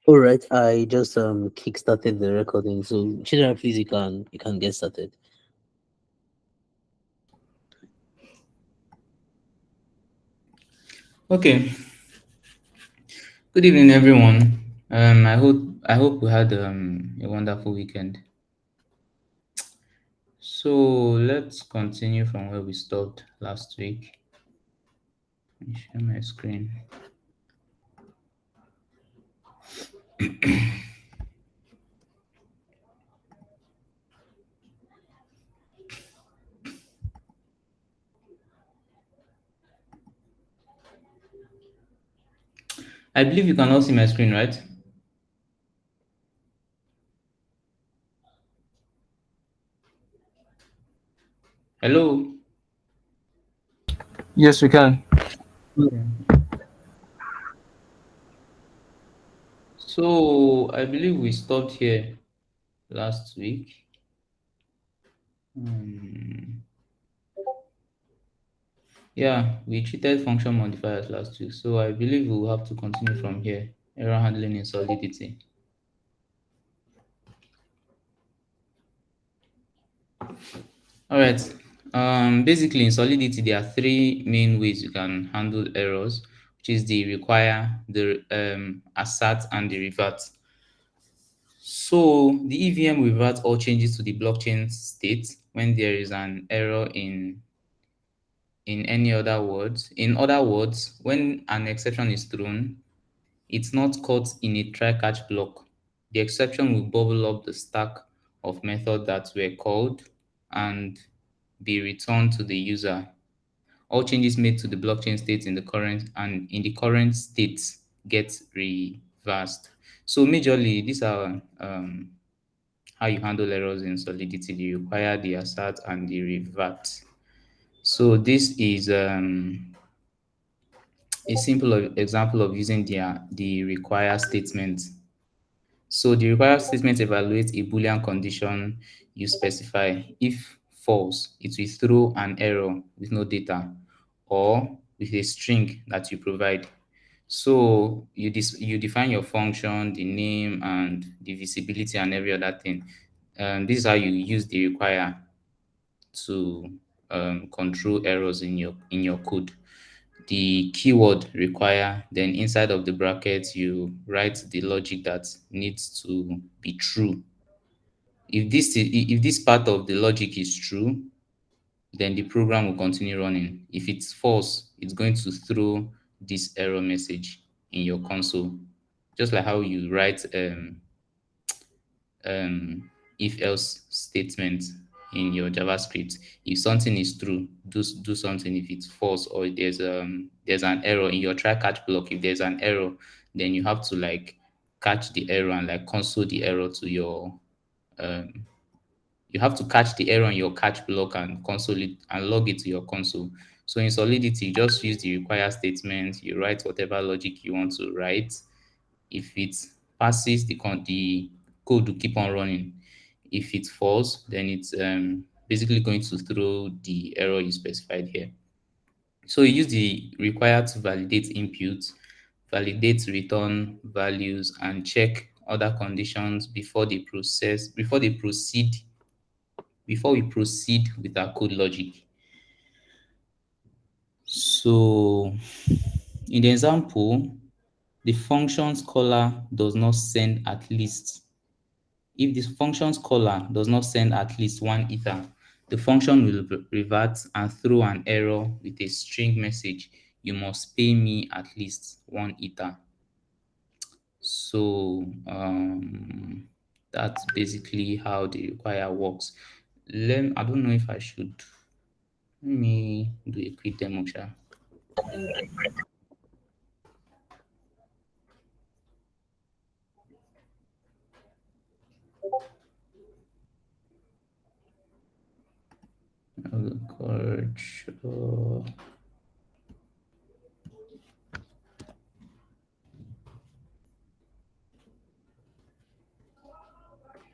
All right, I just kickstarted the recording. So Chidera, please, you can get started. Okay. Good evening, everyone. I hope we had a wonderful weekend. So let's continue from where we stopped last week. Let me share my screen. I believe you can all see my screen, right? Hello. Yes, we can. Okay. So I believe we stopped here last week. Um, yeah, we treated function modifiers last week. So I believe we will have to continue from here. Error handling in Solidity. All right. Basically, in Solidity, there are three main ways you can handle errors, which is the require, the assert, and the revert. So the EVM reverts all changes to the blockchain state when there is an error in any other words. In other words, when an exception is thrown, it's not caught in a try-catch block. The exception will bubble up the stack of methods that were called and be returned to the user. All changes made to the blockchain state in the current state get reversed. So majorly, these are how you handle errors in Solidity. The require, the assert, and the revert. So this is a simple example of using the require statement. So the required statement evaluates a Boolean condition you specify. If false, it will throw an error with no data or with a string that you provide. So you define your function, the name, and the visibility and every other thing. This is how you use the require to control errors in your code. The keyword require, then inside of the brackets you write the logic that needs to be true. If this part of the logic is true, then the program will continue running. If it's false, it's going to throw this error message in your console, just like how you write um, if else statement in your JavaScript. If something is true, do something. If it's false or there's an error in your try catch block, if there's an error, then you have to like catch the error and like console the error to your um you have to catch the error in your catch block and console it and log it to your console. So in Solidity, you just use the require statement, you write whatever logic you want to write. If it passes, the code will keep on running. If it falls, then it's basically going to throw the error you specified here. So you use the require to validate input, validate return values, and check other conditions before we proceed with our code logic. So in the example, the function's caller does not send at least. If the function's caller does not send at least one ether, the function will revert and throw an error with a string message. You must pay me at least one ether. So that's basically how the require works. I don't know if I should let me do a quick demo. Sha. Courage.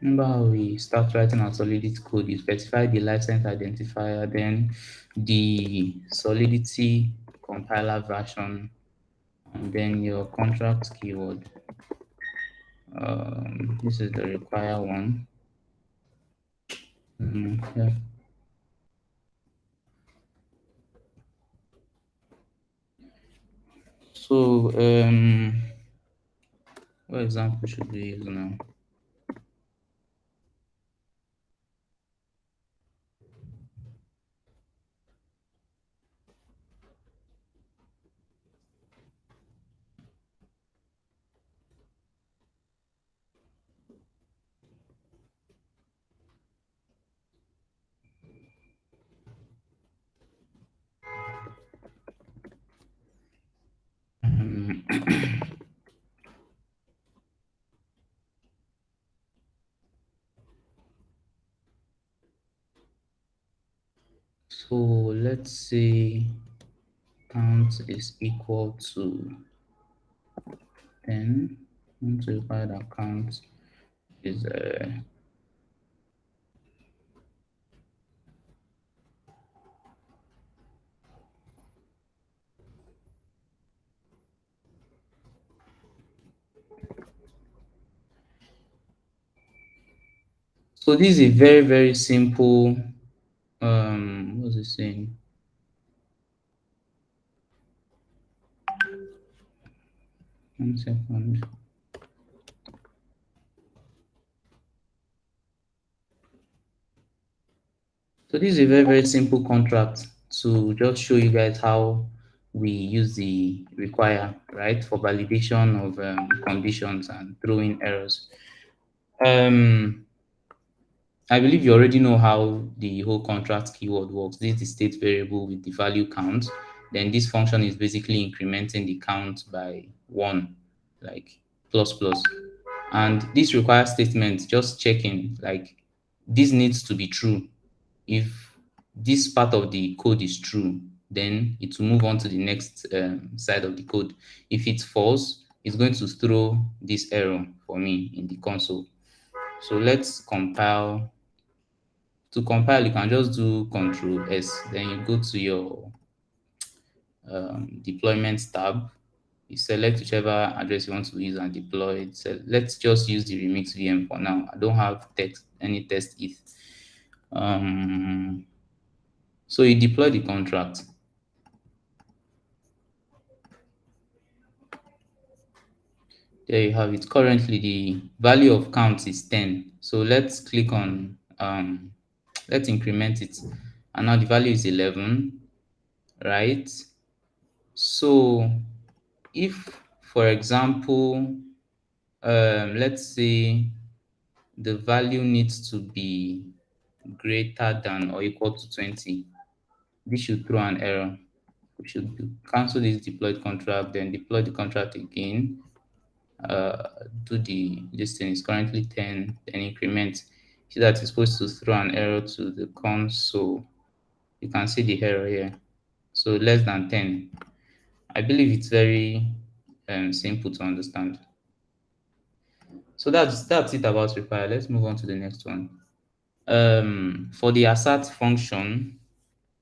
Remember how we start writing our Solidity code? You specify the license identifier, then the Solidity compiler version, and then your contract keyword. This is the require one. Yeah. So, what example should we use now? Um, so let's say count is equal to 10. Want to require that count is so this is a very very simple what's it saying? One second. So this is a very, very simple contract to just show you guys how we use the require, right, for validation of conditions and throwing errors. Um, I believe you already know how the whole contract keyword works. This is the state variable with the value count. Then this function is basically incrementing the count by one, like plus plus. And this requires statement just checking, like this needs to be true. If this part of the code is true, then it will move on to the next side of the code. If it's false, it's going to throw this error for me in the console. So let's compile. To compile, you can just do Control S. Then you go to your deployment tab. You select whichever address you want to use and deploy it. So let's just use the Remix VM for now. I don't have text any test if. Um, so you deploy the contract. There you have it. Currently, the value of count is 10. So let's click on, let's increment it. And now the value is 11, right? So if, for example, let's say the value needs to be greater than or equal to 20, this should throw an error. We should cancel this deployed contract, then deploy the contract again. uh, do the this thing is currently 10, then increment. See that it's supposed to throw an error to the console. You can see the error here. So less than 10. I believe it's very simple to understand. So that's it about require. Let's move on to the next one. For the assert function,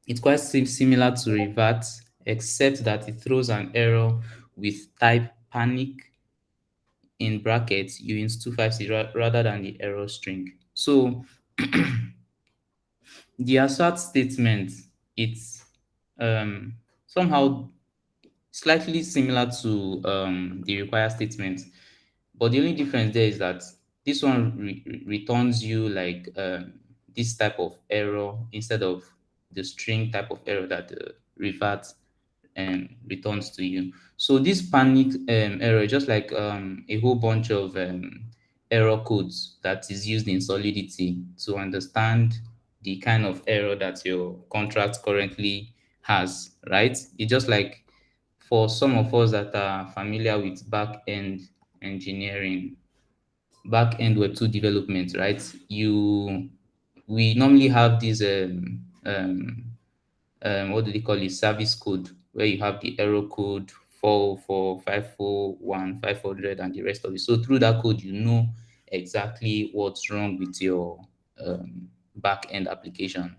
it's quite similar to revert, except that it throws an error with type panic in brackets you use 256 rather than the error string. So the assert statement, it's somehow slightly similar to the require statement, but the only difference there is that this one returns you like this type of error instead of the string type of error that the revert returns to you. So this panic error, just like a whole bunch of error codes that is used in Solidity to understand the kind of error that your contract currently has, right? It's just like for some of us that are familiar with back end engineering, back end web 2 development, right? We normally have these what do they call it, service code, where you have the error code 404, 541, 500, and the rest of it. So through that code, you know exactly what's wrong with your back end application.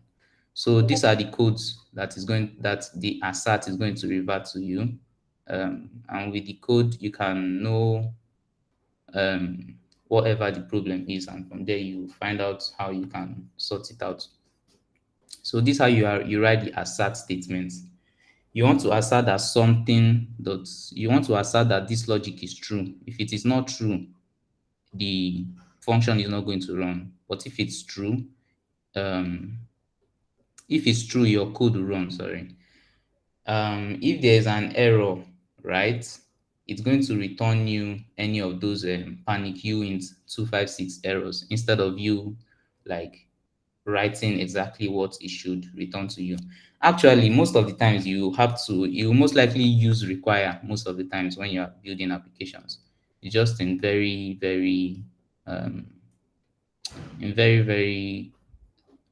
So these are the codes that the assert is going to revert to you. And with the code, you can know whatever the problem is, and from there you find out how you can sort it out. So this is how you write the assert statement. You want to assert that something that you want to assert that this logic is true. If it is not true, the function is not going to run. But um, if it's true, your code will run. Sorry. If there is an error, right, it's going to return you any of those panic uint 256 errors instead of you like writing exactly what it should return to you. Actually, most of the times you most likely use require most of the times when you are building applications. It's just in um, very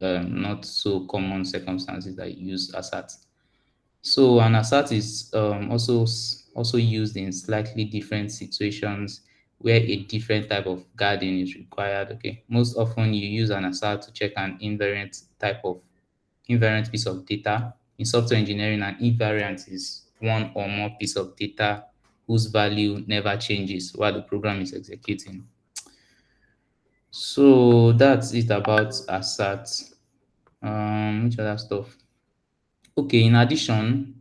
not so common circumstances that you use assert. So an assert is also used in slightly different situations where a different type of guarding is required. Okay, most often you use an assert to check an invariant piece of data. In software engineering, an invariant is one or more piece of data whose value never changes while the program is executing. So that's it about assert. Which other stuff? Okay, in addition,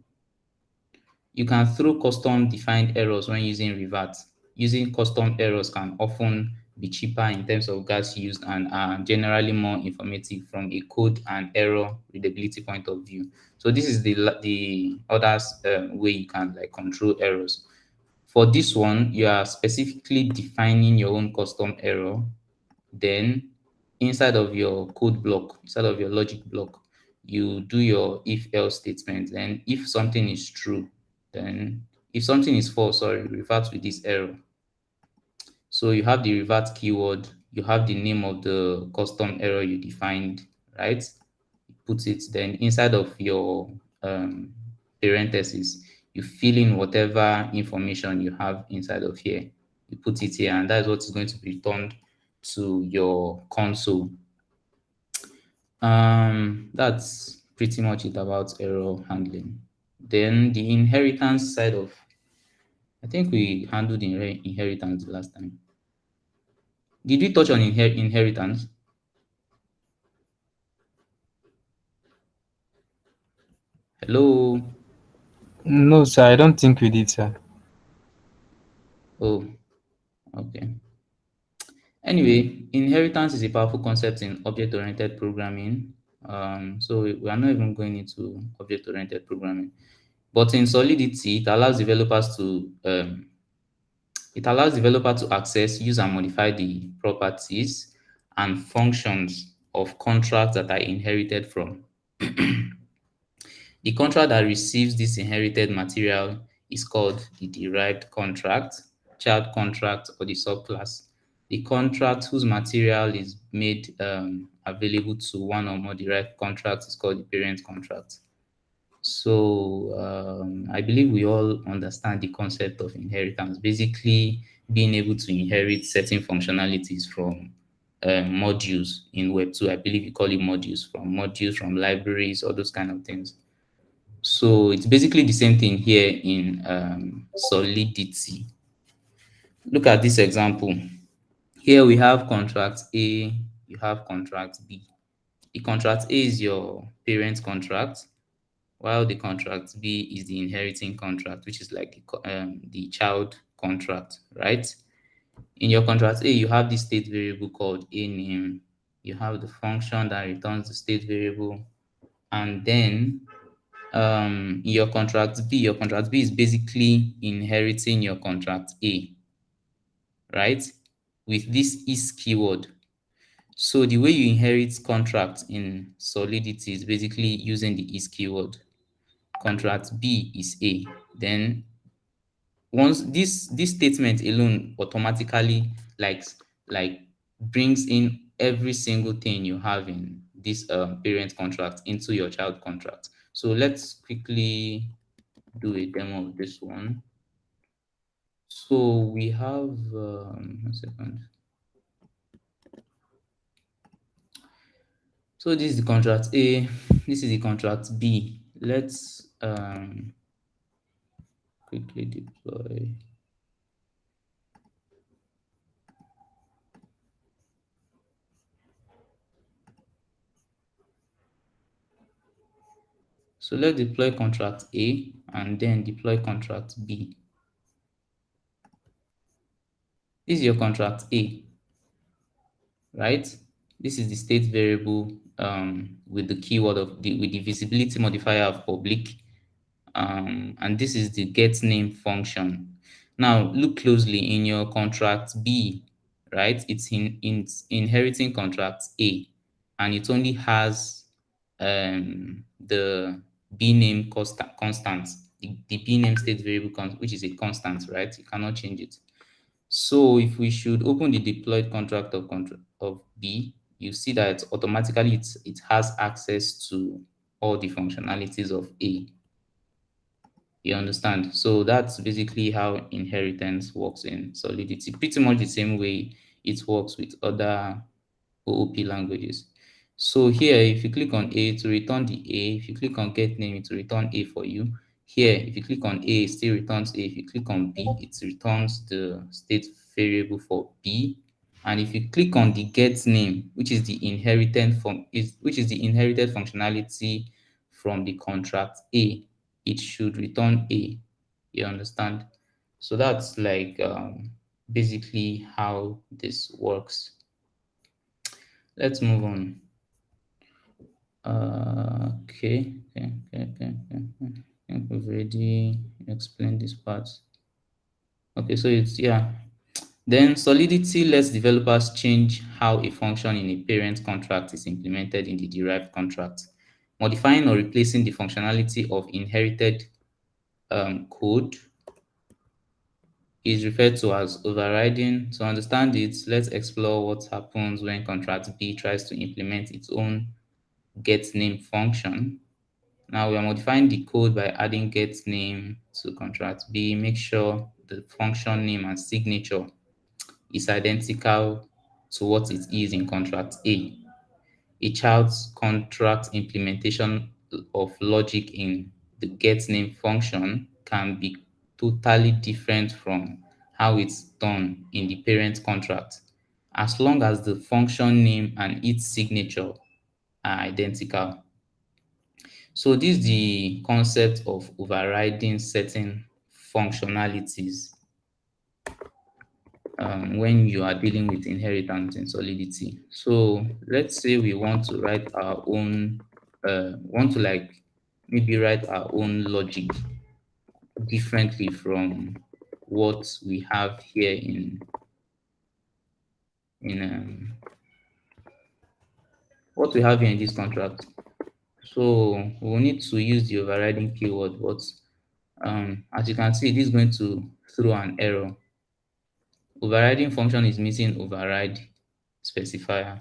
you can throw custom defined errors when using revert. Using custom errors can often be cheaper in terms of gas used and are generally more informative from a code and error readability point of view. So this is the other way you can like control errors. For this one, you are specifically defining your own custom error. Then inside of your code block, inside of your logic block, you do your if else statement. Then if something is true, then if something is false, sorry, revert with this error. So you have the revert keyword, you have the name of the custom error you defined, right? You put it then inside of your parentheses, you fill in whatever information you have inside of here. You put it here, and that is what is going to be returned to your console. That's pretty much it about error handling. Then the inheritance side of, I think we handled inheritance the last time. Did we touch on inheritance? Hello. No, sir, I don't think we did, sir. Oh, okay. Anyway, inheritance is a powerful concept in object-oriented programming. So we are not even going into object-oriented programming, but in Solidity, it allows developer to access, use, and modify the properties and functions of contracts that are inherited from. The contract that receives this inherited material is called the derived contract, child contract, or the subclass. The contract whose material is made available to one or more derived contracts is called the parent contract. So I believe we all understand the concept of inheritance. Basically, being able to inherit certain functionalities from modules in Web 2. I believe you call it modules, from libraries, all those kind of things. So it's basically the same thing here in Solidity. Look at this example. Here we have contract A, you have contract B. The contract A is your parent contract, while the contract B is the inheriting contract, which is like the child contract, right? In your contract A, you have this state variable called A name. You have the function that returns the state variable, and then in your contract B is basically inheriting your contract A, right? With this is keyword. So the way you inherit contract in Solidity is basically using the is keyword. Contract B is A. Then once this statement alone automatically like brings in every single thing you have in this parent contract into your child contract. So let's quickly do a demo of this one. So we have one second. So this is the contract A, this is the contract B. Let's quickly deploy. So let's deploy contract A and then deploy contract B. This is your contract A, right? This is the state variable with the keyword of the visibility modifier of public, and this is the get name function. Now look closely in your contract B, right? It's inheriting contract A, and it only has the B name constant, the B name state variable which is a constant, right? You cannot change it. So if we should open the deployed contract of B, you see that automatically it has access to all the functionalities of A. You understand? So that's basically how inheritance works in Solidity. Pretty much the same way it works with other OOP languages. So here, if you click on A to return the A, if you click on get name, it will return A for you. Here, if you click on A, it still returns A. If you click on B, it returns the state variable for B. And if you click on the get name, which is the inherited functionality from the contract A, it should return A. You understand? So that's like basically how this works. Let's move on. Okay. I think we've already explained this part. Okay, so it's yeah. Then Solidity lets developers change how a function in a parent contract is implemented in the derived contract, modifying or replacing the functionality of inherited code is referred to as overriding. To understand it, let's explore what happens when contract B tries to implement its own get name function. Now we are modifying the code by adding get name to contract B. Make sure the function name and signature is identical to what it is in contract A. A child's contract implementation of logic in the get name function can be totally different from how it's done in the parent contract, as long as the function name and its signature are identical. So this is the concept of overriding certain functionalities when you are dealing with inheritance in Solidity. So let's say we want to write our own, want to like maybe write our own logic differently from what we have here in what we have here in this contract. So we'll need to use the overriding keyword, but as you can see, this is going to throw an error. Overriding function is missing override specifier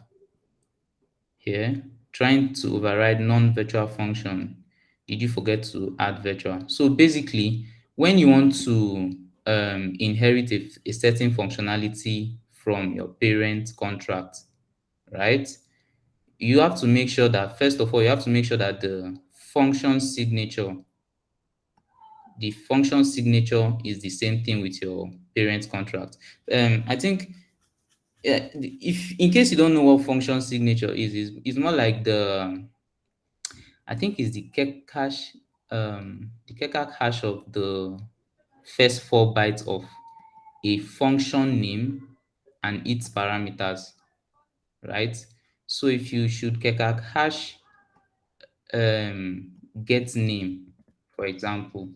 here. Trying to override non-virtual function. Did you forget to add virtual? So basically, when you want to inherit a certain functionality from your parent contract, right? You have to make sure that, first of all, you have to make sure that the function signature is the same thing with your parent contract. I think, yeah, if in case you don't know what function signature is, it's more like I think it's the Kekak hash of the first 4 bytes of a function name and its parameters, right? So if you should Kekak hash get name, for example,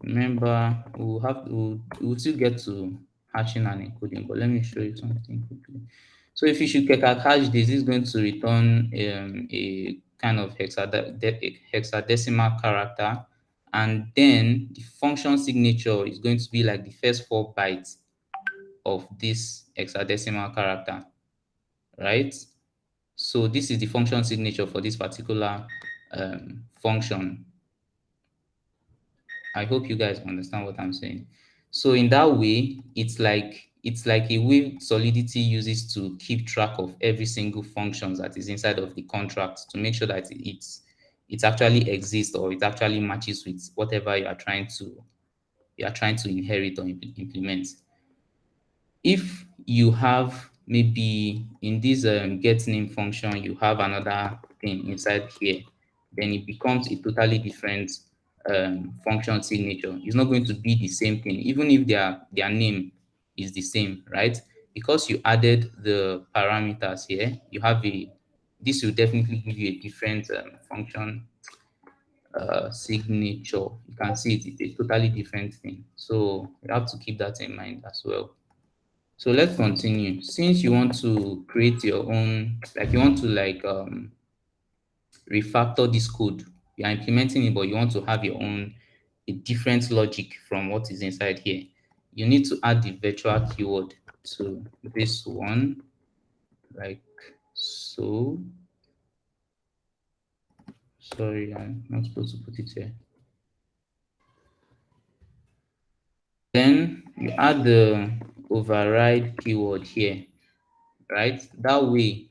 remember we'll still get to hashing and encoding, but let me show you something quickly. So if you should hash this is going to return a kind of hexadecimal character, and then the function signature is going to be like the first 4 bytes of this hexadecimal character, right? So this is the function signature for this particular function. I hope you guys understand what I'm saying. So in that way, it's like a way Solidity uses to keep track of every single function that is inside of the contract to make sure that it actually exists, or it actually matches with whatever you are trying to inherit or implement. If you have maybe in this get name function, you have another thing inside here then it becomes a totally different function signature. It's not going to be the same thing, even if their name is the same, right? Because you added the parameters here, you have a this will definitely give you a different function signature. You can see it's a totally different thing. So you have to keep that in mind as well. So let's continue. Since you want to create your own, like you want to refactor this code, you are implementing it, but you want to have your own a different logic from what is inside here. You need to add the virtual keyword to this one, like so. Sorry, I'm not supposed to put it here. Then you add the override keyword here, right? That way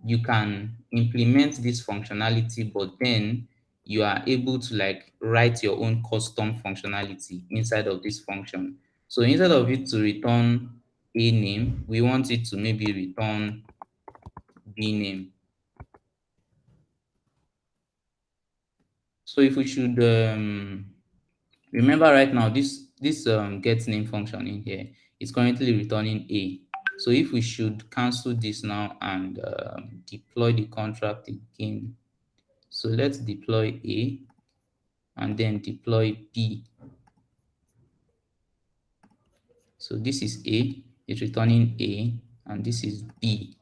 you can implement this functionality, but then you are able to like write your own custom functionality inside of this function. So instead of it to return a name, we want it to maybe return b name. So if we should remember right now, this get name function in here is currently returning a. So if we should cancel this now and deploy the contract again, so let's deploy a and then deploy b. So this is a, it's returning a, and this is b.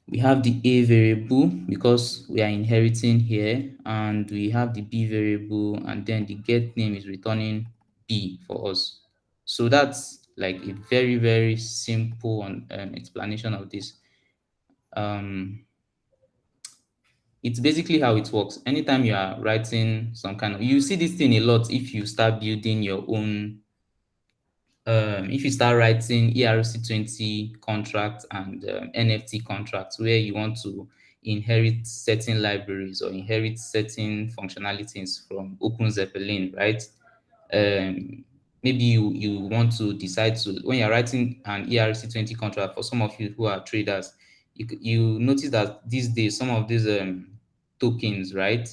We have the a variable because we are inheriting here, and we have the b variable, and then the get name is returning b for us. So that's like a very, very simple explanation of this. It's basically how it works. Anytime you are writing some kind of, you see this thing a lot if you start building your own if you start writing ERC20 contracts and NFT contracts where you want to inherit certain libraries or inherit certain functionalities from Open Zeppelin, right? Um, Maybe you want to decide to, when you're writing an ERC20 contract, for some of you who are traders, you notice that these days some of these tokens, right?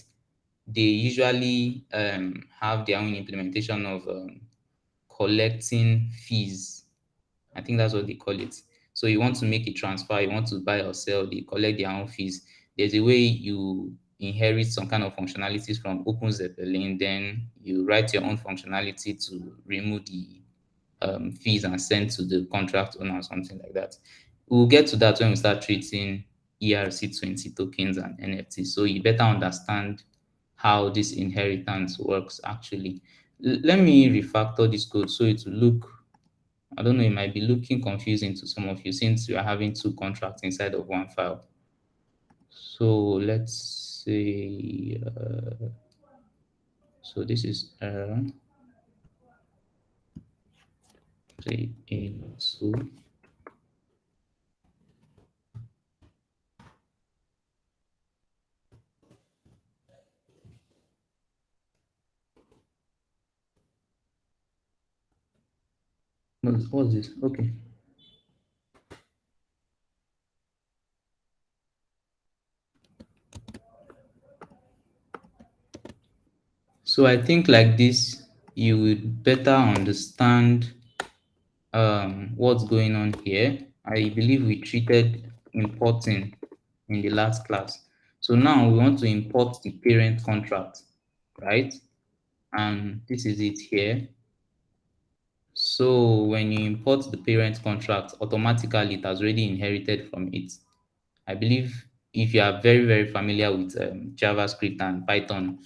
They usually have their own implementation of collecting fees. I think that's what they call it. So you want to make a transfer, you want to buy or sell, they collect their own fees. There's a way you inherit some kind of functionalities from Open Zeppelin, then you write your own functionality to remove the fees and send to the contract owner or something like that. We'll get to that when we start treating ERC20 tokens and NFTs. So you better understand how this inheritance works actually. Let me refactor this code so it will look, I don't know, it might be looking confusing to some of you since you are having two contracts inside of one file. So let's say, so this is say a2. What's this? Okay. So I think like this, you would better understand what's going on here. I believe we treated importing in the last class. So now we want to import the parent contract, right? And this is it here. So when you import the parent contract, automatically it has already inherited from it. I believe if you are very, very familiar with JavaScript and Python,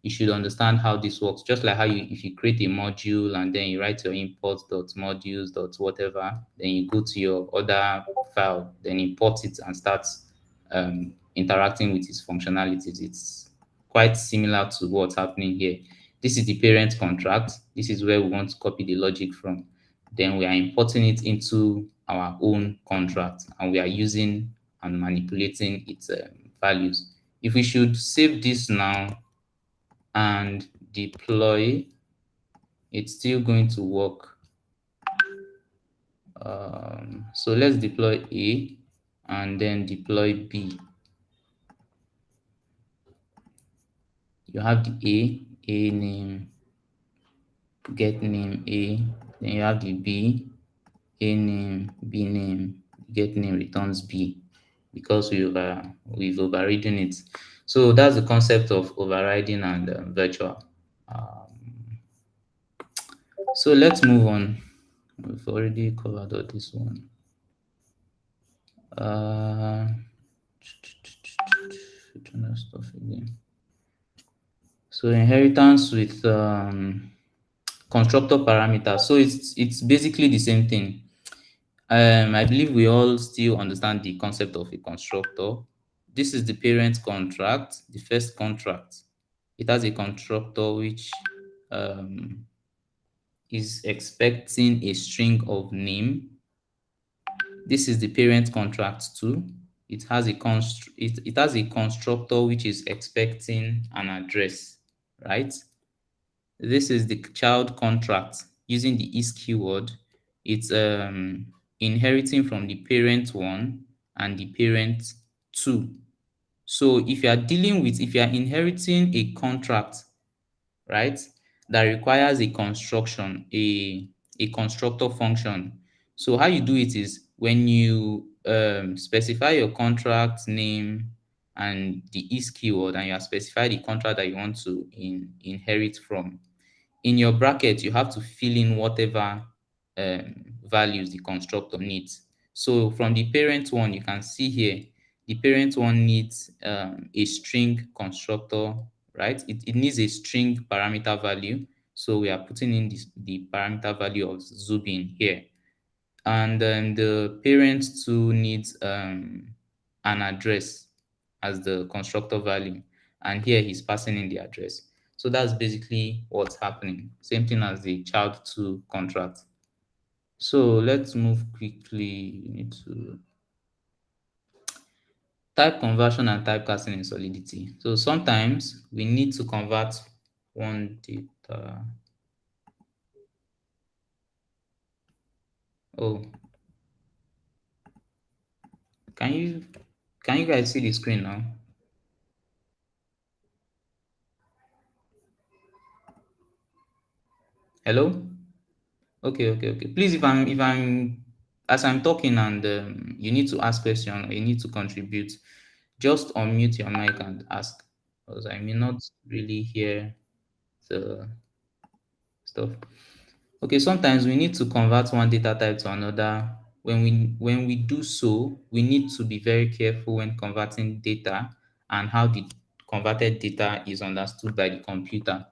you should understand how this works. Just like how if you create a module and then you write your import dot modules dot whatever, then you go to your other file, then import it and start interacting with its functionalities. It's quite similar to what's happening here. This is the parent contract. This is where we want to copy the logic from. Then we are importing it into our own contract and we are using and manipulating its values. If we should save this now and deploy, it's still going to work. So let's deploy A and then deploy B. You have the A name, get name A. Then you have the B, A name, B name, get name returns B because we've overridden it. So that's the concept of overriding and virtual. Um, so let's move on. We've already covered all this one. Uh, which other stuff again? So inheritance with constructor parameters. So it's basically the same thing. I believe we all still understand the concept of a constructor. This is the parent contract, the first contract. It has a constructor which um, is expecting a string of name. This is the parent contract too. It has a constructor which is expecting an address, right? This is the child contract using the is keyword. It's inheriting from the parent one and the parent two. So if you are inheriting a contract, right, that requires a construction, a constructor function. So how you do it is when you specify your contract name and the is keyword, and you have specified the contract that you want to inherit from. In your bracket, you have to fill in whatever values the constructor needs. So from the parent one, you can see here, the parent one needs a string constructor, right? It needs a string parameter value. So we are putting in the parameter value of Zubin here. And then the parent two needs an address as the constructor value. And here he's passing in the address. So that's basically what's happening. Same thing as the child two contract. So let's move quickly. We need to type conversion and typecasting in Solidity. So sometimes we need to convert one data. Oh, can you can you guys see the screen now? Hello? Okay. Please, if I'm as I'm talking and you need to ask question or you need to contribute, just unmute your mic and ask, because I may not really hear the stuff. Okay, sometimes we need to convert one data type to another. When we do so, we need to be very careful when converting data and how the converted data is understood by the computer.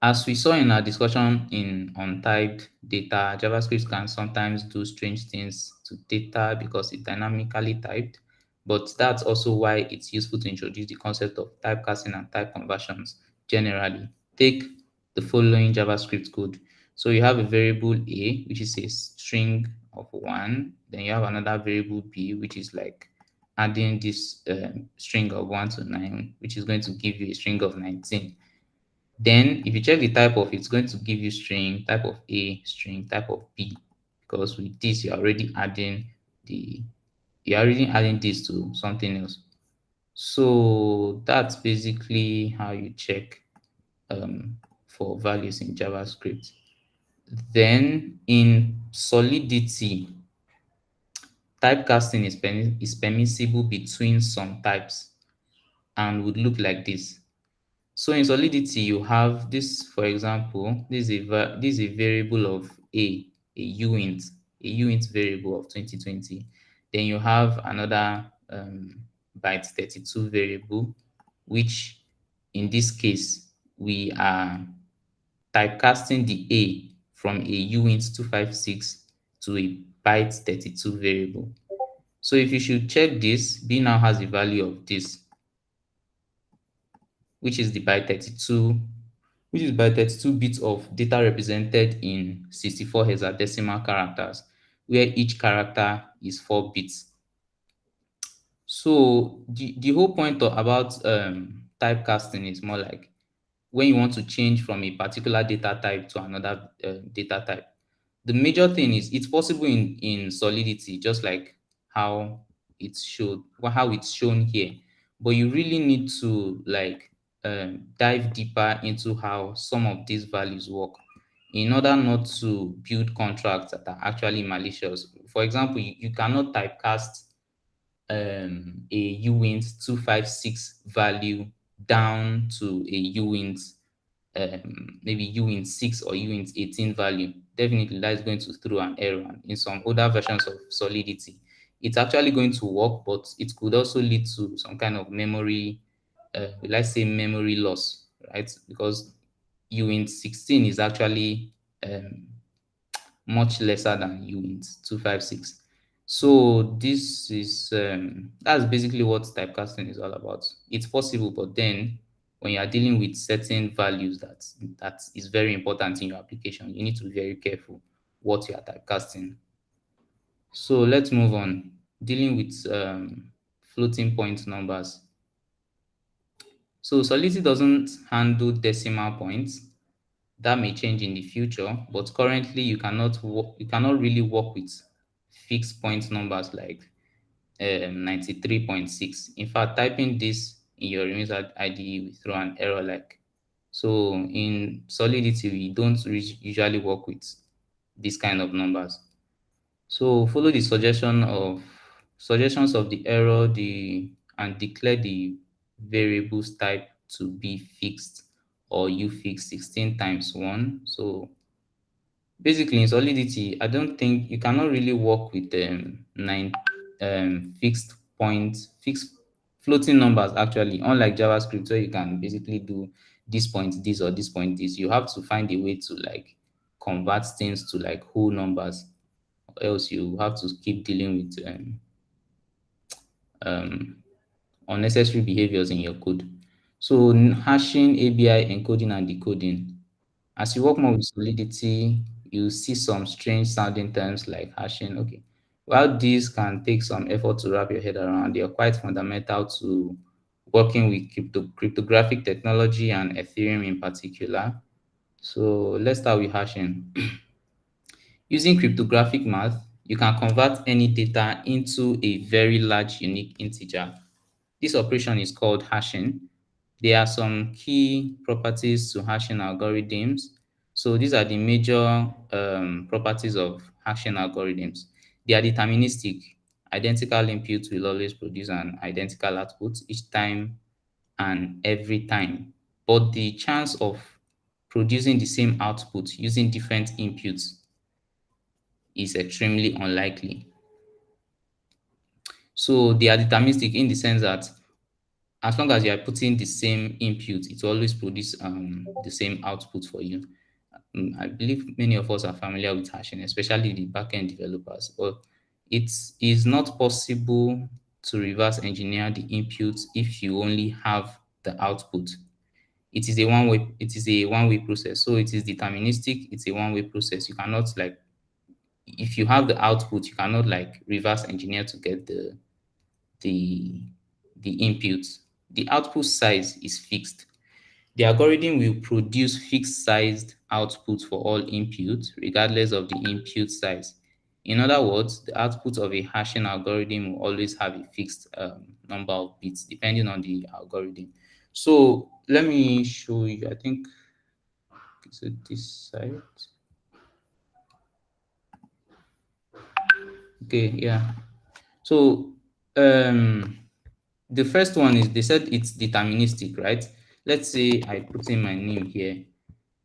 As we saw in our discussion in untyped data, JavaScript can sometimes do strange things to data because it's dynamically typed, but that's also why it's useful to introduce the concept of typecasting and type conversions generally. Take the following JavaScript code. So you have a variable A, which is a string of 1, then you have another variable B, which is like adding this string of 1 to 9, which is going to give you a string of 19. Then if you check the type of, it's going to give you string, type of A, string, type of B, because with this you're already adding this to something else. So that's basically how you check for values in JavaScript. Then in Solidity, typecasting is permissible between some types and would look like this. So in Solidity, you have this, for example, this is a variable of a uint, variable of 2020. Then you have another byte 32 variable, which in this case, we are typecasting the A from a uint 256 to a byte 32 variable. So if you should check this, B now has the value of this, which is the byte 32, which is by 32 bits of data represented in 64 hexadecimal characters, where each character is 4 bits. So the whole point about typecasting is more like when you want to change from a particular data type to another data type. The major thing is it's possible in Solidity, just like how it's shown, how it's shown here. But you really need to like dive deeper into how some of these values work in order not to build contracts that are actually malicious. For example, you cannot typecast a uint 256 value down to a uint maybe uint 6 or uint 18 value. Definitely that is going to throw an error. And in some older versions of Solidity, it's actually going to work, but it could also lead to some kind of memory, let's say memory loss, right? Because uint 16 is actually um, much lesser than uint 256. So this is that's basically what typecasting is all about. It's possible, but then when you are dealing with certain values that is very important in your application, you need to be very careful what you are typecasting. So let's move on. Dealing with floating point numbers. So Solidity doesn't handle decimal points. That may change in the future, but currently you cannot really work with fixed point numbers like 93.6. In fact, typing this in your user ID will throw an error like. So in Solidity, we don't usually work with these kind of numbers. So follow the suggestions of the error the and declare the variables type to be fixed or you fix 16 times 1. So basically in Solidity, I don't think you cannot really work with nine fixed floating numbers actually, unlike JavaScript where you can basically do this point this or this point this. You have to find a way to like convert things to like whole numbers, or else you have to keep dealing with um, unnecessary behaviors in your code. So hashing, ABI encoding and decoding. As you work more with Solidity, you see some strange sounding terms like hashing. Okay. While these can take some effort to wrap your head around, they are quite fundamental to working with cryptographic technology and Ethereum in particular. So let's start with hashing. Using cryptographic math, you can convert any data into a very large unique integer. This operation is called hashing. There are some key properties to hashing algorithms. So these are the major properties of hashing algorithms. They are deterministic. Identical inputs will always produce an identical output each time and every time. But the chance of producing the same output using different inputs is extremely unlikely. So they are deterministic in the sense that as long as you are putting the same input, it will always produce the same output for you. I believe many of us are familiar with hashing, especially the backend developers. But it is not possible to reverse engineer the inputs if you only have the output. It is a one-way process. So it is deterministic, it's a one-way process. You cannot like if you have the output, you cannot like reverse engineer to get the the inputs. The output size is fixed. The algorithm will produce fixed sized output for all inputs, regardless of the input size. In other words, the output of a hashing algorithm will always have a fixed number of bits, depending on the algorithm. So let me show you. I think it's at this side. Okay, yeah. So um, the first one is they said it's deterministic, right? Let's say I put in my name here.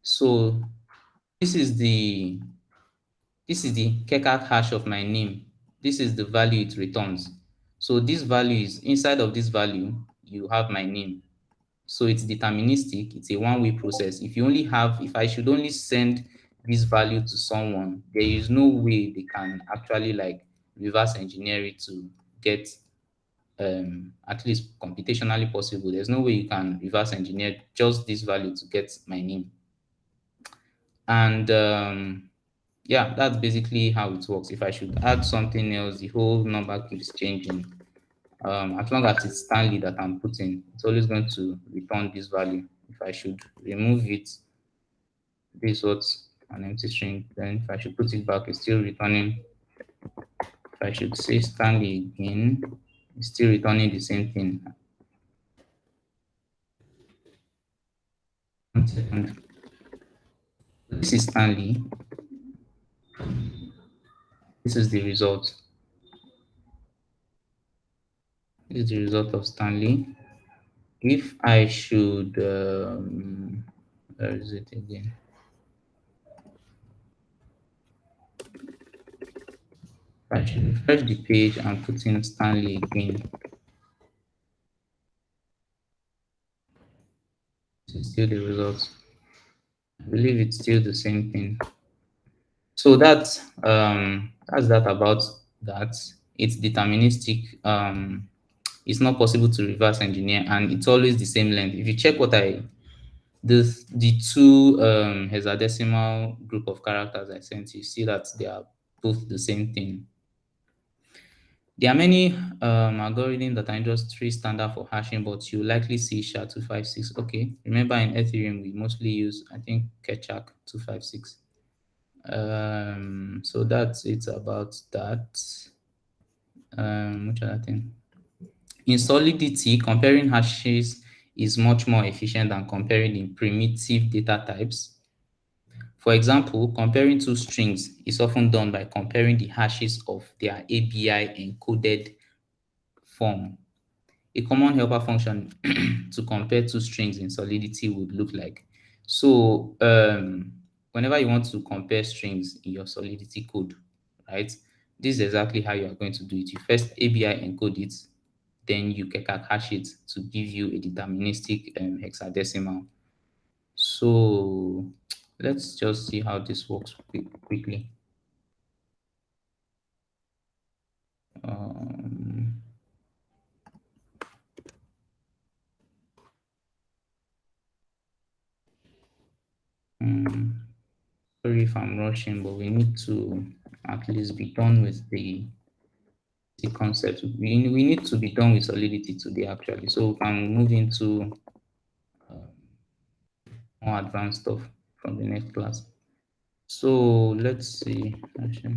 So this is the this is the Kekat hash of my name. This is the value it returns. So this value is inside of this value, you have my name. So it's deterministic. It's a one-way process. If I should only send this value to someone, there is no way they can actually like reverse engineer it to get at least computationally possible. There's no way you can reverse engineer just this value to get my name. And yeah, that's basically how it works. If I should add something else, the whole number keeps changing. As long as it's Stanley that I'm putting, it's always going to return this value. If I should remove it, this is what's an empty string. Then if I should put it back, it's still returning. If I should say Stanley again, it's still returning the same thing. One second. This is Stanley. This is the result. This is the result of Stanley. If I should, where is it again? I should refresh the page and put in Stanley again. This is still the result. I believe it's still the same thing. So that's that about that. It's deterministic. It's not possible to reverse engineer, and it's always the same length. If you check what I the two hexadecimal group of characters I sent you, see that they are both the same thing. There are many algorithms that are industry standard for hashing, but you likely see SHA-256. Okay, remember in Ethereum we mostly use, I think, Keccak 256. So that's it about that. Which other thing? In Solidity, comparing hashes is much more efficient than comparing in primitive data types. For example, comparing two strings is often done by comparing the hashes of their ABI encoded form. A common helper function to compare two strings in Solidity would look like. So whenever you want to compare strings in your Solidity code, right, this is exactly how you are going to do it. You first ABI encode it, then you Keccak hash it to give you a deterministic hexadecimal. So let's just see how this works quickly. Um, Sorry if I'm rushing, but we need to at least be done with the concept. We need to be done with Solidity today, actually. So we can move into more advanced stuff from the next class. So let's see. Actually.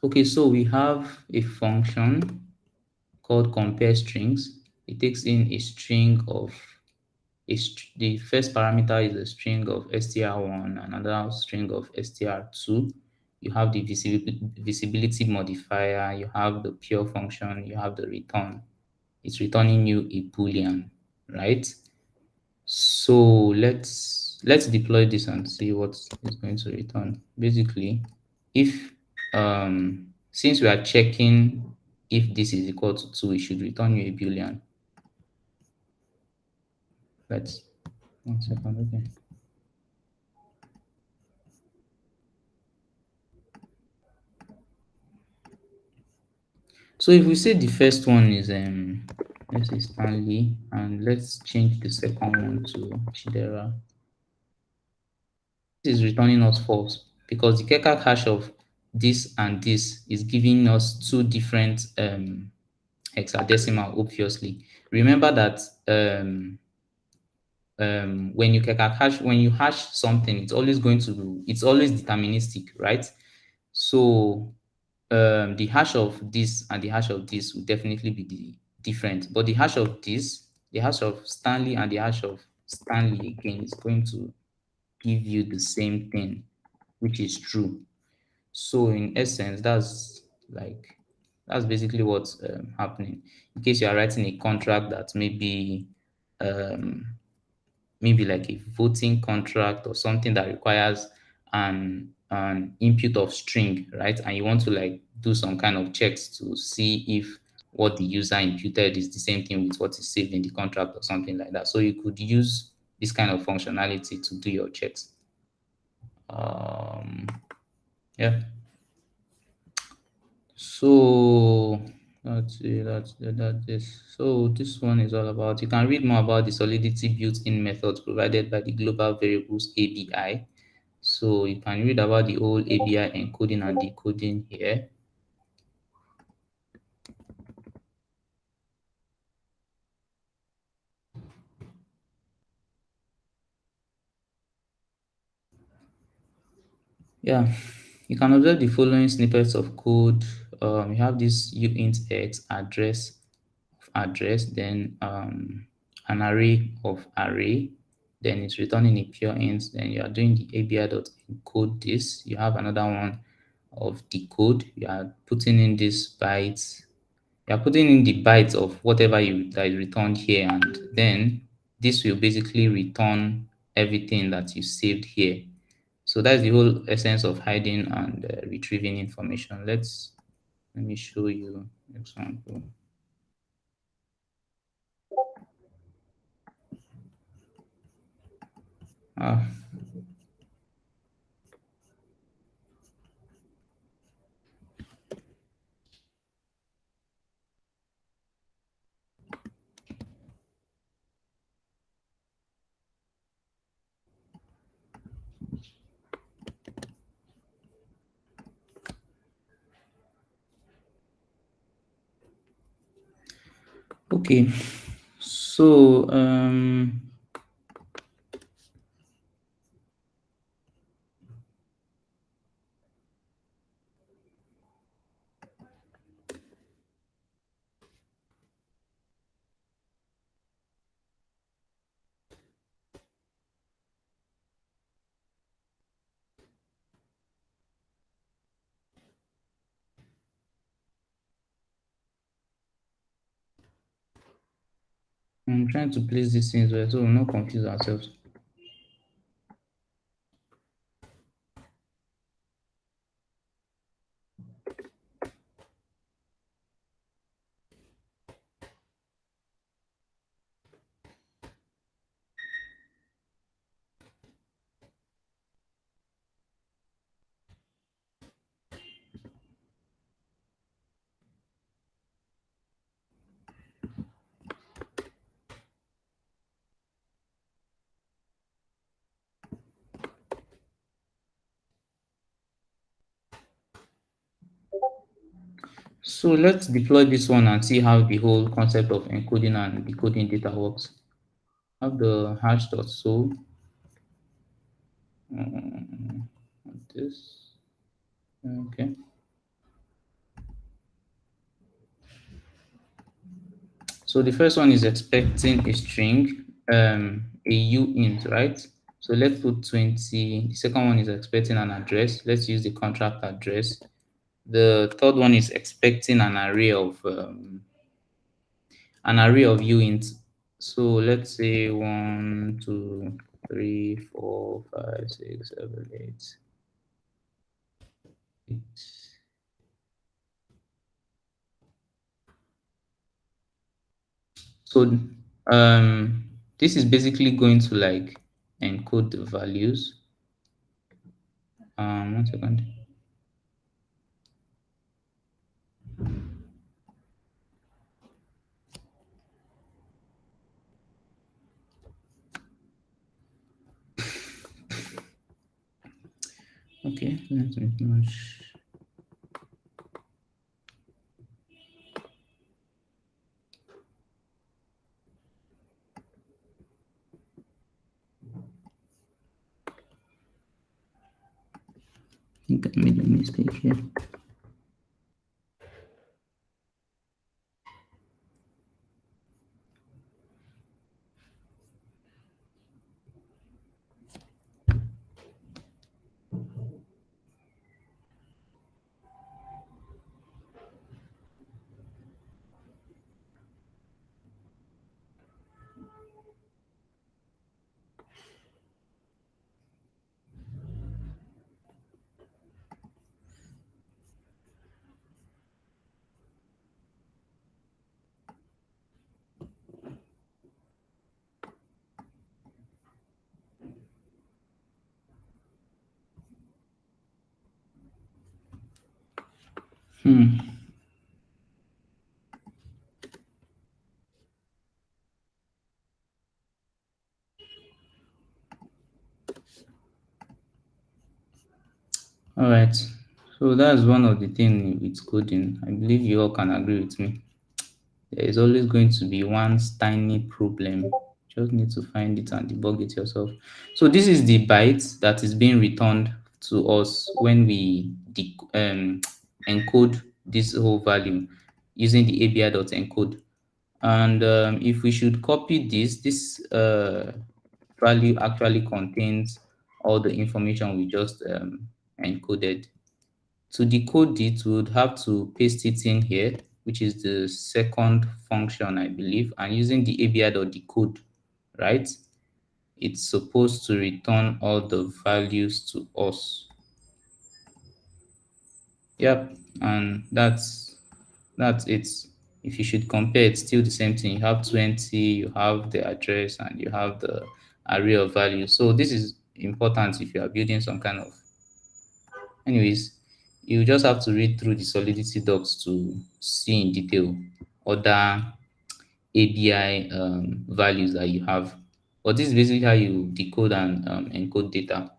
Okay, so we have a function called compare strings. It takes in a string of the first parameter is a string of str1, another string of str2. You have the visibility modifier, you have the pure function, you have the return. It's returning you a boolean, right? So let's deploy this and see what it's going to return. Basically, if since we are checking if this is equal to 2, it should return you a boolean. Let's 1 second. Okay. So if we say the first one is let's say Stanley, and let's change the second one to Chidera. This is returning us false because the Keccak hash of this and this is giving us two different hexadecimal. Obviously, remember that when you Keccak hash, when you hash something, it's always deterministic, right? So the hash of this and the hash of this will definitely be different. But the hash of this, the hash of Stanley and the hash of Stanley again is going to give you the same thing, which is true. So in essence, that's basically what's happening. In case you are writing a contract that um, maybe like a voting contract or something that requires an input of string, right? And you want to like do some kind of checks to see if what the user imputed is the same thing with what is saved in the contract or something like that. So you could use this kind of functionality to do your checks. Yeah. So let's see, that's this. So this one is all about, you can read more about the Solidity built-in methods provided by the Global Variables ABI. So you can read about the whole ABI encoding and decoding here. Yeah, you can observe the following snippets of code we have this uint x address, then an array of array, then it's returning a pure int. Then you are doing the abi.encode this. You have another one of decode. You are putting in this bytes. You are putting in the bytes of whatever you that is returned here, and then this will basically return everything that you saved here. So that's the whole essence of hiding and retrieving information. Let me show you example. Ah, okay. So I'm trying to place these things well so we'll not confuse ourselves. So let's deploy this one and see how the whole concept of encoding and decoding data works. Have the hash.so this. Okay. So the first one is expecting a string, a uint, right? So let's put 20. The second one is expecting an address. Let's use the contract address. The third one is expecting an array of uints. So let's say 1, 2, 3, 4, 5, 6, 7, 8. So this is basically going to like encode the values. 1 second. Okay, let me finish. I think I made a mistake here. All right. So that's one of the things with coding. I believe you all can agree with me. There is always going to be one tiny problem. Just need to find it and debug it yourself. So this is the byte that is being returned to us when we encode this whole value using the ABI.encode. And if we should copy this value actually contains all the information we just encoded. To decode it, we would have to paste it in here, which is the second function, I believe, and using the ABI.decode, right? It's supposed to return all the values to us. Yep, and that's it. If you should compare, it's still the same thing. You have 20, you have the address, and you have the array of values. So this is important if you are building some kind of. Anyways, you just have to read through the Solidity docs to see in detail other ABI values that you have. But this is basically how you decode and encode data.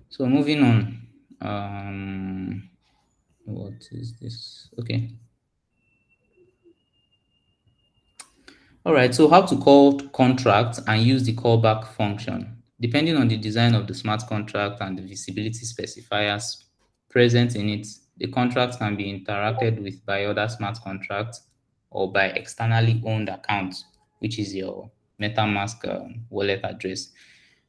So moving on. What is this? Okay. All right, so how to call contract and use the callback function. Depending on the design of the smart contract and the visibility specifiers present in it, the contract can be interacted with by other smart contracts or by externally owned accounts, which is your MetaMask wallet address.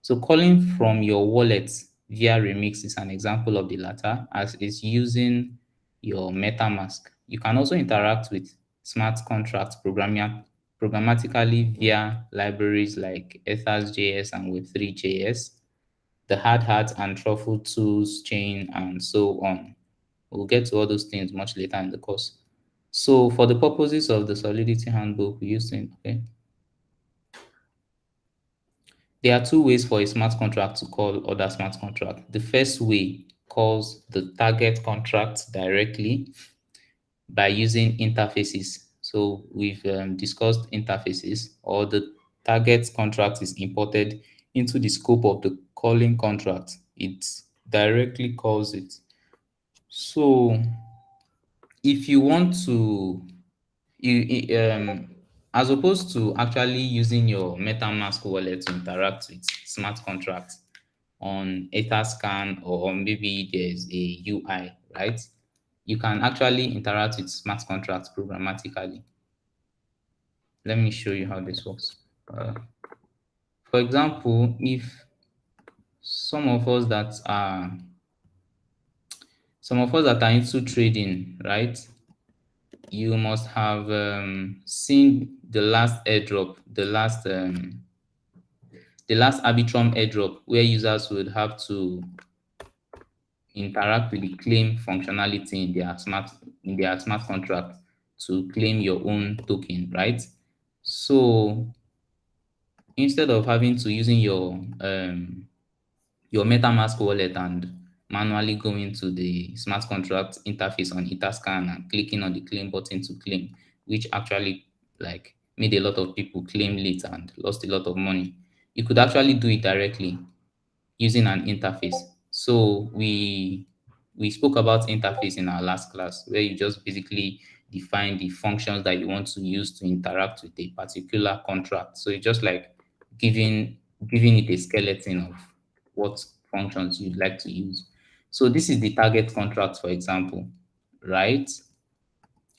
So calling from your wallet via Remix is an example of the latter, as it's using your MetaMask. You can also interact with smart contracts programmatically via libraries like Ethers.js and Web3.js, the Hard Hat and Truffle tools, chain, and so on. We'll get to all those things much later in the course. So for the purposes of the Solidity handbook, we use it. Okay. There are two ways for a smart contract to call other smart contract. The first way calls the target contract directly by using interfaces. So we've discussed interfaces, or the target contract is imported into the scope of the calling contract. It directly calls it. So if you want to, as opposed to actually using your MetaMask wallet to interact with smart contracts on Etherscan, or maybe there's a UI, right? You can actually interact with smart contracts programmatically. Let me show you how this works. For example, if some of us that are into trading, right? You must have seen the last airdrop, the last Arbitrum airdrop, where users would have to interact with the claim functionality in their smart contract to claim your own token, right? So instead of having to using your MetaMask wallet and manually going to the smart contract interface on Etherscan and clicking on the claim button to claim, which actually like made a lot of people claim late and lost a lot of money. You could actually do it directly using an interface. So we spoke about interface in our last class, where you just basically define the functions that you want to use to interact with a particular contract. So it's just like giving it a skeleton of what functions you'd like to use. So this is the target contract, for example, right?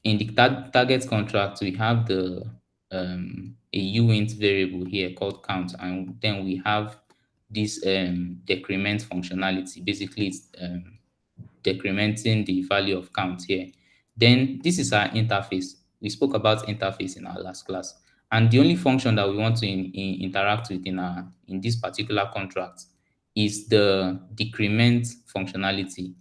In the target contract, we have the a uint variable here called count, and then we have this decrement functionality. Basically, it's decrementing the value of count here. Then this is our interface. We spoke about interface in our last class, and the only function that we want to interact with in this particular contract is the decrement functionality.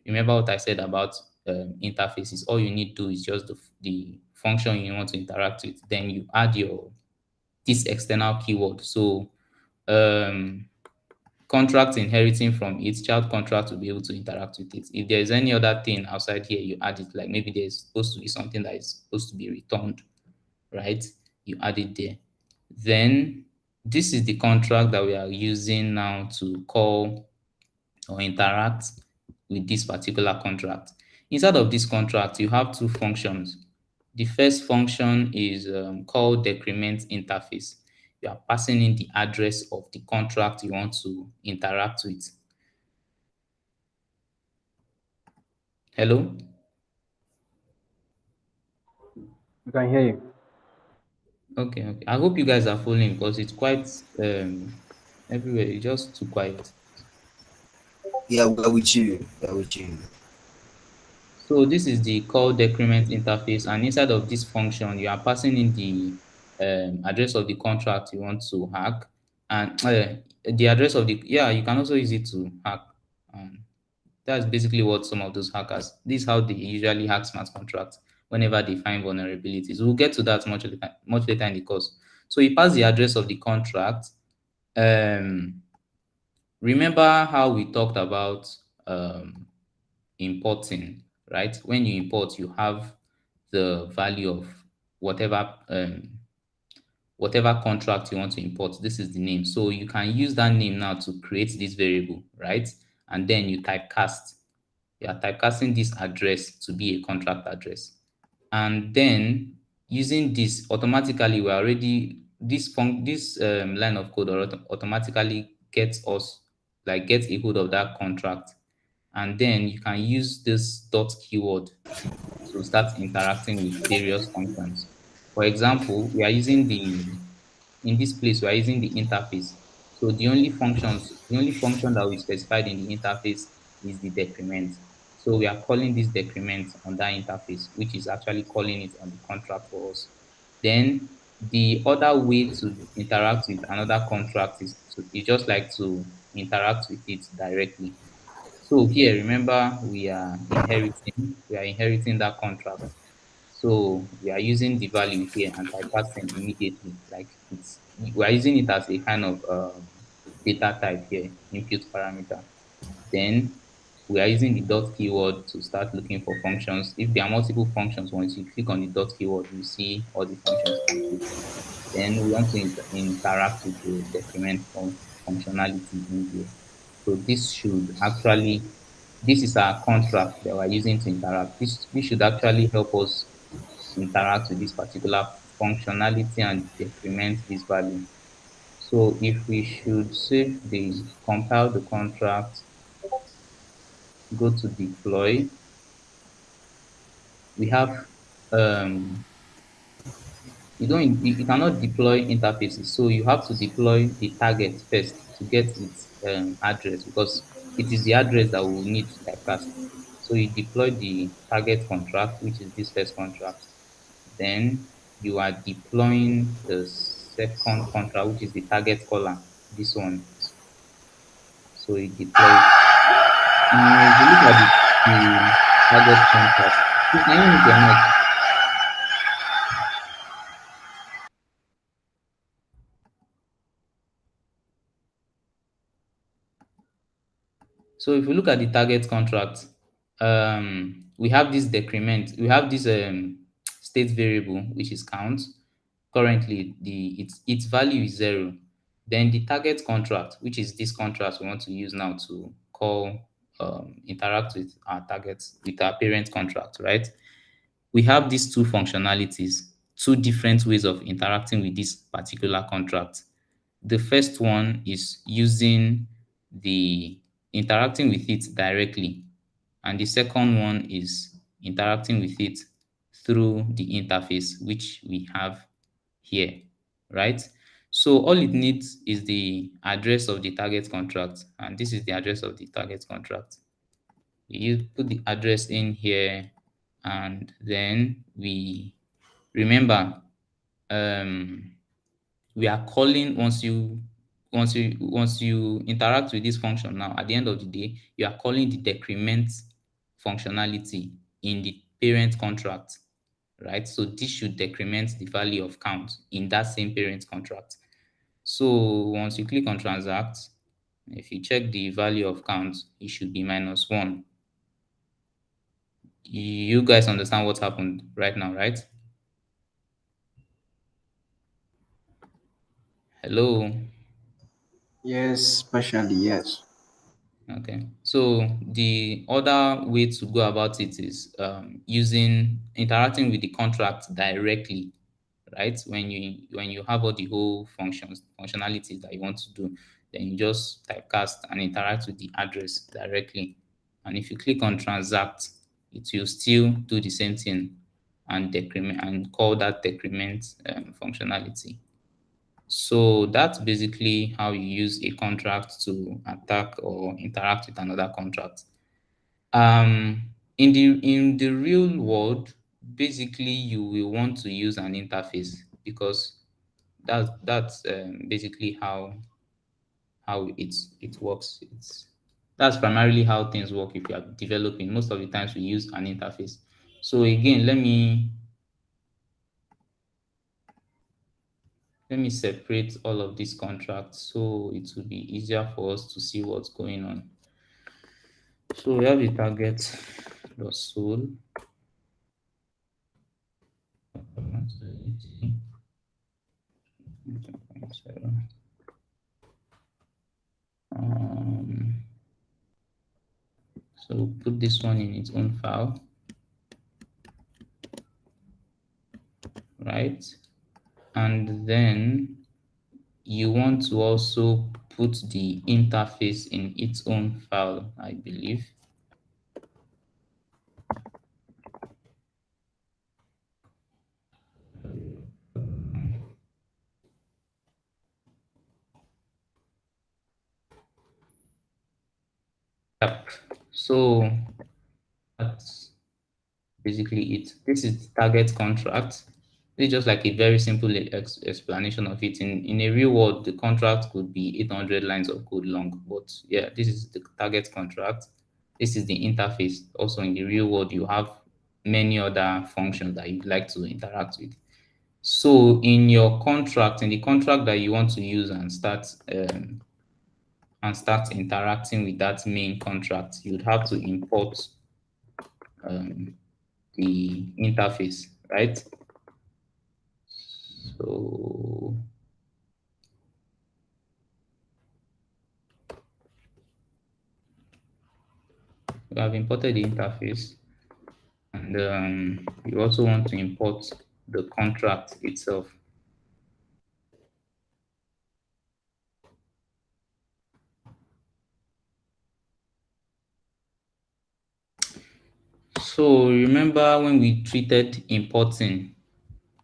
Remember what I said about interfaces? All you need to do is just the function you want to interact with. Then you add your this external keyword. So um, contract inheriting from its child contract to be able to interact with it. If there's any other thing outside here, you add it. Like maybe there's supposed to be something that is supposed to be returned, right? You add it there. Then this is the contract that we are using now to call or interact with this particular contract. Inside of this contract, you have two functions. The first function is called decrement interface. You are passing in the address of the contract you want to interact with. Hello? You can hear you. Okay, okay. I hope you guys are following because it's quite everywhere. It's just too quiet. Yeah, we're with you. We're with you. So this is the call decrement interface, and inside of this function, you are passing in the address of the contract you want to hack, and the address of the yeah. You can also use it to hack. Um, that's basically what some of those hackers. This is how they usually hack smart contracts whenever they find vulnerabilities. We'll get to that much later in the course. So you pass the address of the contract. Um, Remember how we talked about um, importing, right? When you import, you have the value of whatever whatever contract you want to import. This is the name. So you can use that name now to create this variable, right? And then you typecast. You are typecasting this address to be a contract address. And then using this automatically, we already this line of code automatically gets us like gets a hold of that contract, and then you can use this dot keyword to start interacting with various functions. For example, we are using the in this place we are using the interface. So the only function that we specified in the interface is the decrement. So we are calling this decrement on that interface, which is actually calling it on the contract for us. Then the other way to interact with another contract is just like to interact with it directly. So here, remember, we are inheriting that contract. So we are using the value here and typecasting immediately. Like we are using it as a kind of data type here, input parameter. Then we are using the dot keyword to start looking for functions. If there are multiple functions, once you click on the dot keyword, you see all the functions complete. Then we want to interact with the decrement functionality in here. So this is our contract that we're using to interact. This should actually help us interact with this particular functionality and decrement this value. So if we should save the compile the contract, go to deploy, we have you cannot deploy interfaces, so you have to deploy the target first to get its address, because it is the address that we will need to typecast. So you deploy the target contract, which is this first contract. Then you are deploying the second contract, which is the target caller, this one. So you deploy it. Now, if you look at the target contract, please can you mute your mic? So if you look at the target contract, we have this decrement, we have this state variable which is count. Currently, its value is 0. Then the target contract, which is this contract we want to use now to call interact with our targets with our parent contract, right? We have these two functionalities, two different ways of interacting with this particular contract. The first one is using the interacting with it directly, and the second one is interacting with it through the interface, which we have here, right? So all it needs is the address of the target contract, and this is the address of the target contract. You put the address in here, and then we remember um we are calling once you interact with this function. Now at the end of the day, you are calling the decrement functionality in the parent contract, right? So this should decrement the value of count in that same parent contract. So once you click on transact, if you check the value of count, it should be -1. You guys understand what happened right now, right? Hello. Yes, partially, yes. Okay. So the other way to go about it is using interacting with the contract directly, right? When you have all the whole functionalities that you want to do, then you just typecast and interact with the address directly. And if you click on transact, it will still do the same thing and decrement and call that decrement functionality. So that's basically how you use a contract to attack or interact with another contract. In the real world, basically you will want to use an interface because that's basically how it works. That's primarily how things work if you are developing. Most of the times we use an interface. So again, let me separate all of these contracts so it will be easier for us to see what's going on. So we have the target dot sol. So put this one in its own file, right? And then you want to also put the interface in its own file, I believe. Yep. So that's basically it. This is the target contract. This is just like a very simple explanation of it. In a real world, the contract could be 800 lines of code long, but yeah, this is the target contract. This is the interface. Also, in the real world, you have many other functions that you'd like to interact with. So, in your contract, in the contract that you want to use and start interacting with that main contract, you'd have to import the interface, right? So we have imported the interface, and you also want to import the contract itself. So remember when we treated importing,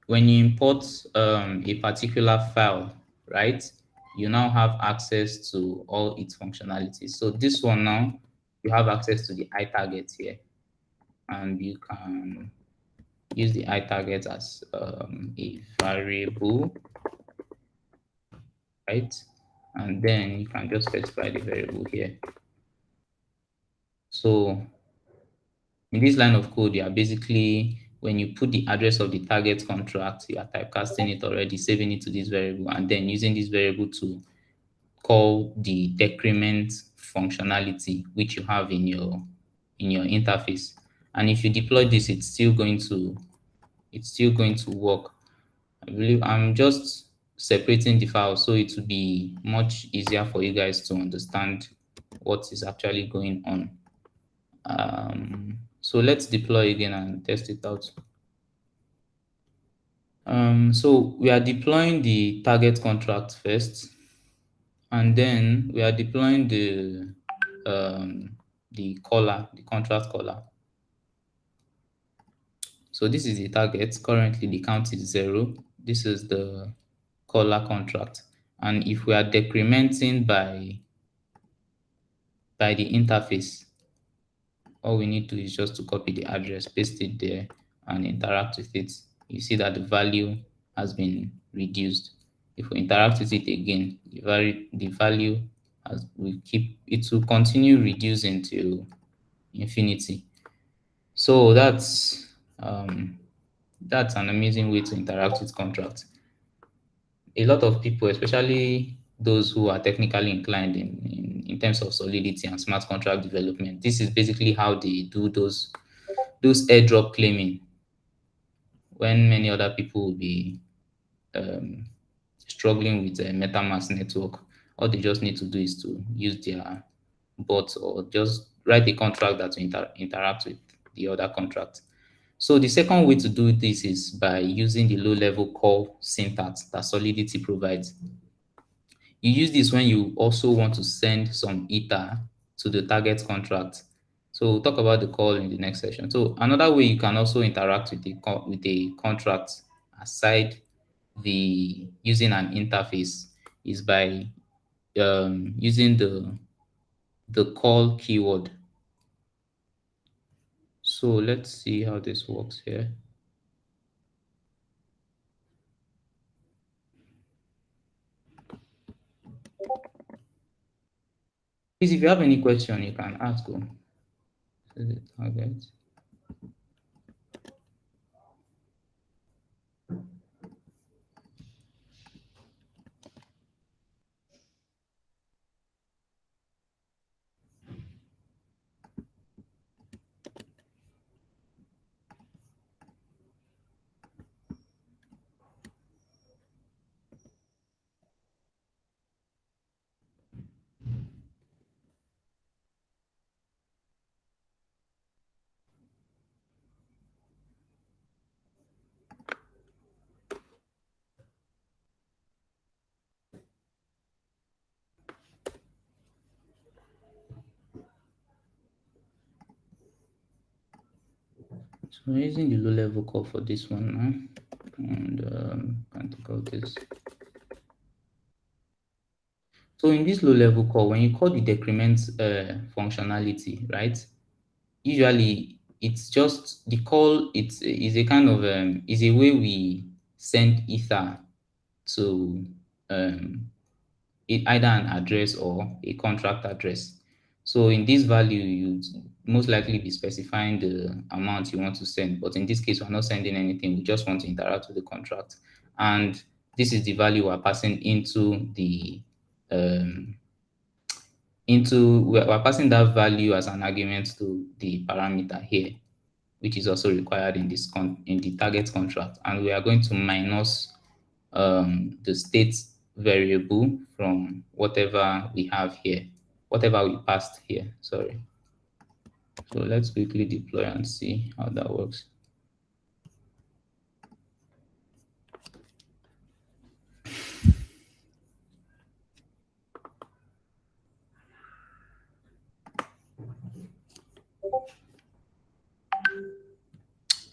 when you import a particular file, right, you now have access to all its functionalities. So this one now, you have access to the iTarget here, and you can use the iTarget as a variable, right? And then you can just specify the variable here. So in this line of code, you are basically, when you put the address of the target contract, you are typecasting it already, saving it to this variable, and then using this variable to call the decrement functionality which you have in your interface. And if you deploy this, it's still going to work. I believe I'm just separating the files so it will be much easier for you guys to understand what is actually going on. So let's deploy again and test it out. So we are deploying the target contract first, and then we are deploying the caller, the contract caller. So this is the target. Currently, the count is 0. This is the caller contract, and if we are decrementing by the interface, all we need to do is just to copy the address, paste it there, and interact with it. You see that the value has been reduced. If we interact with it again, the value will continue reducing to infinity. So that's an amazing way to interact with contracts. A lot of people, especially those who are technically inclined in terms of Solidity and smart contract development, this is basically how they do those airdrop claiming when many other people will be um, struggling with a MetaMask network. All they just need to do is to use their bot or just write a contract that will interact with the other contract. So the second way to do this is by using the low-level call syntax that Solidity provides. You use this when you also want to send some ether to the target contract. So we'll talk about the call in the next session. So another way you can also interact with with a contract aside the using an interface is by using the call keyword. So let's see how this works here. Please, if you have any question, you can ask. This is the target. So we're using the low level call for this one now, and can't take out this. So in this low level call, when you call the decrement functionality, right? Usually it's just the call. It's is a kind of is a way we send ether to either an address or a contract address. So in this value, you most likely be specifying the amount you want to send. But in this case, we're not sending anything. We just want to interact with the contract. And this is the value we're passing into the we're passing that value as an argument to the parameter here, which is also required in this in the target contract. And we are going to minus the state variable from whatever we have here, whatever we passed here. Sorry. So let's quickly deploy and see how that works.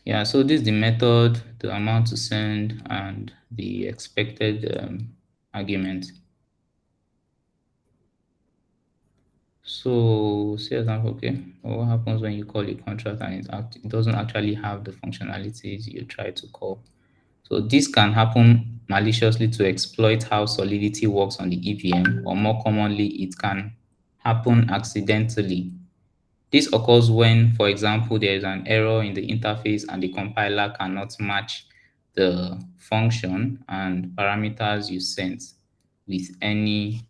Yeah, so this is the method, the amount to send, and the expected argument. So, say example, okay, what happens when you call a contract and it doesn't actually have the functionalities you try to call? So this can happen maliciously to exploit how Solidity works on the EVM, or more commonly, it can happen accidentally. This occurs when, for example, there is an error in the interface and the compiler cannot match the function and parameters you sent with any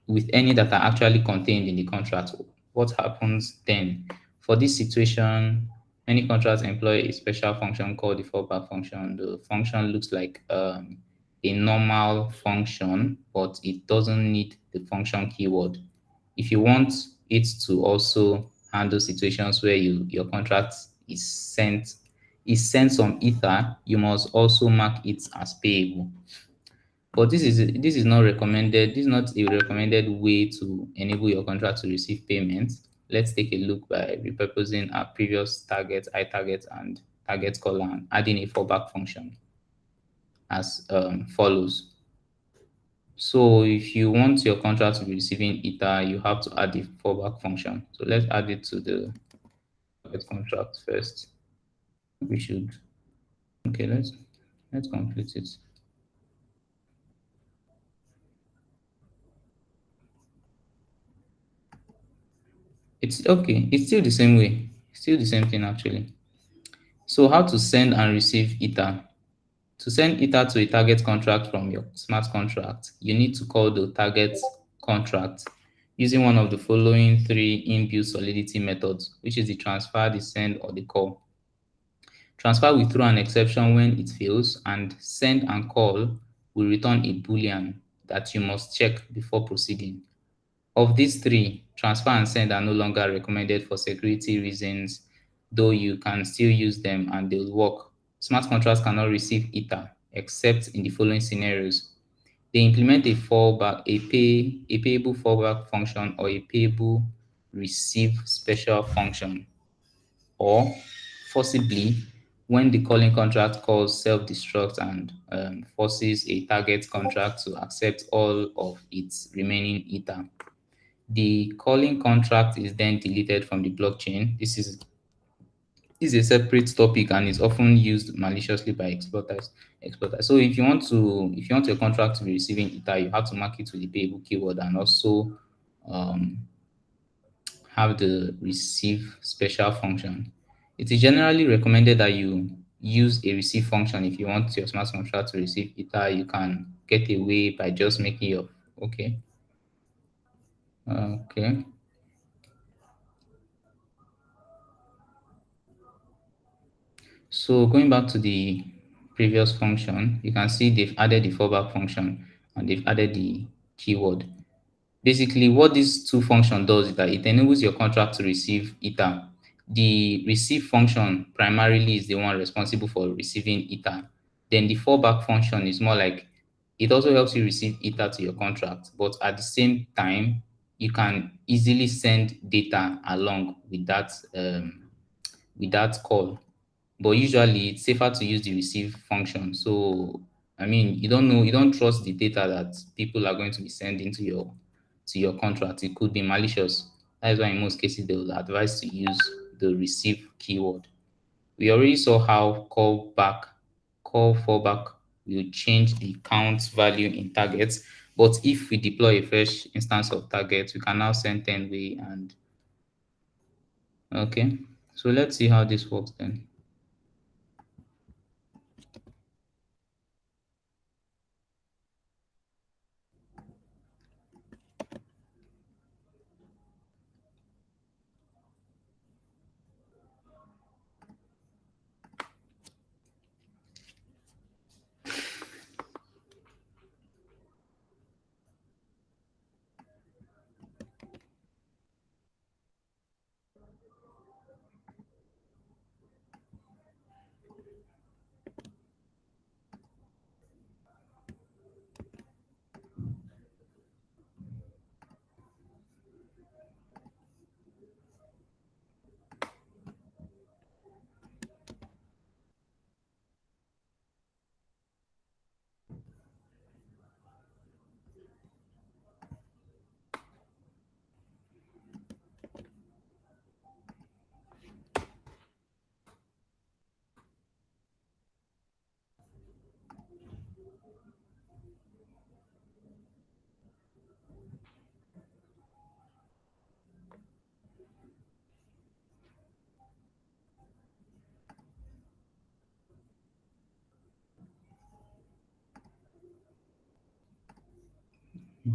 that are actually contained in the contract. What happens then? For this situation, many contracts employ a special function called the fallback function. The function looks like a normal function, but it doesn't need the function keyword. If you want it to also handle situations where your contract is sent some ether, you must also mark it as payable. But this is not recommended. This is not a recommended way to enable your contract to receive payments. Let's take a look by repurposing our previous target, iTarget, and target caller and adding a fallback function as follows. So if you want your contract to be receiving ether, you have to add the fallback function. So let's add it to the target contract first. We should. Okay, let's complete it. It's okay. It's still the same way. Still the same thing actually. So how to send and receive ether? To send ether to a target contract from your smart contract, you need to call the target contract using one of the following three inbuilt Solidity methods, which is the transfer, the send, or the call. Transfer will throw an exception when it fails, and send and call will return a Boolean that you must check before proceeding. Of these three, transfer and send are no longer recommended for security reasons, though you can still use them and they'll work. Smart contracts cannot receive ether except in the following scenarios. They implement a payable fallback function or a payable receive special function, or forcibly when the calling contract calls self-destruct and forces a target contract to accept all of its remaining ether. The calling contract is then deleted from the blockchain. This is a separate topic and is often used maliciously by exploiters. So if you want your contract to be receiving ether, you have to mark it with the payable keyword and also um, have the receive special function. It is generally recommended that you use a receive function if you want your smart contract to receive ether. You can get away by just making your okay. Okay. So going back to the previous function, you can see they've added the fallback function and they've added the keyword. Basically, what this two function does is that it enables your contract to receive ether. The receive function primarily is the one responsible for receiving ether. Then the fallback function is more like it also helps you receive ether to your contract, but at the same time, you can easily send data along with that call. But usually it's safer to use the receive function. So I mean, you don't trust the data that people are going to be sending to your contract. It could be malicious. That is why in most cases they will advise to use the receive keyword. We already saw how call fallback will change the count value in targets. But if we deploy a fresh instance of target, we can now send 10 way and okay. So let's see how this works then.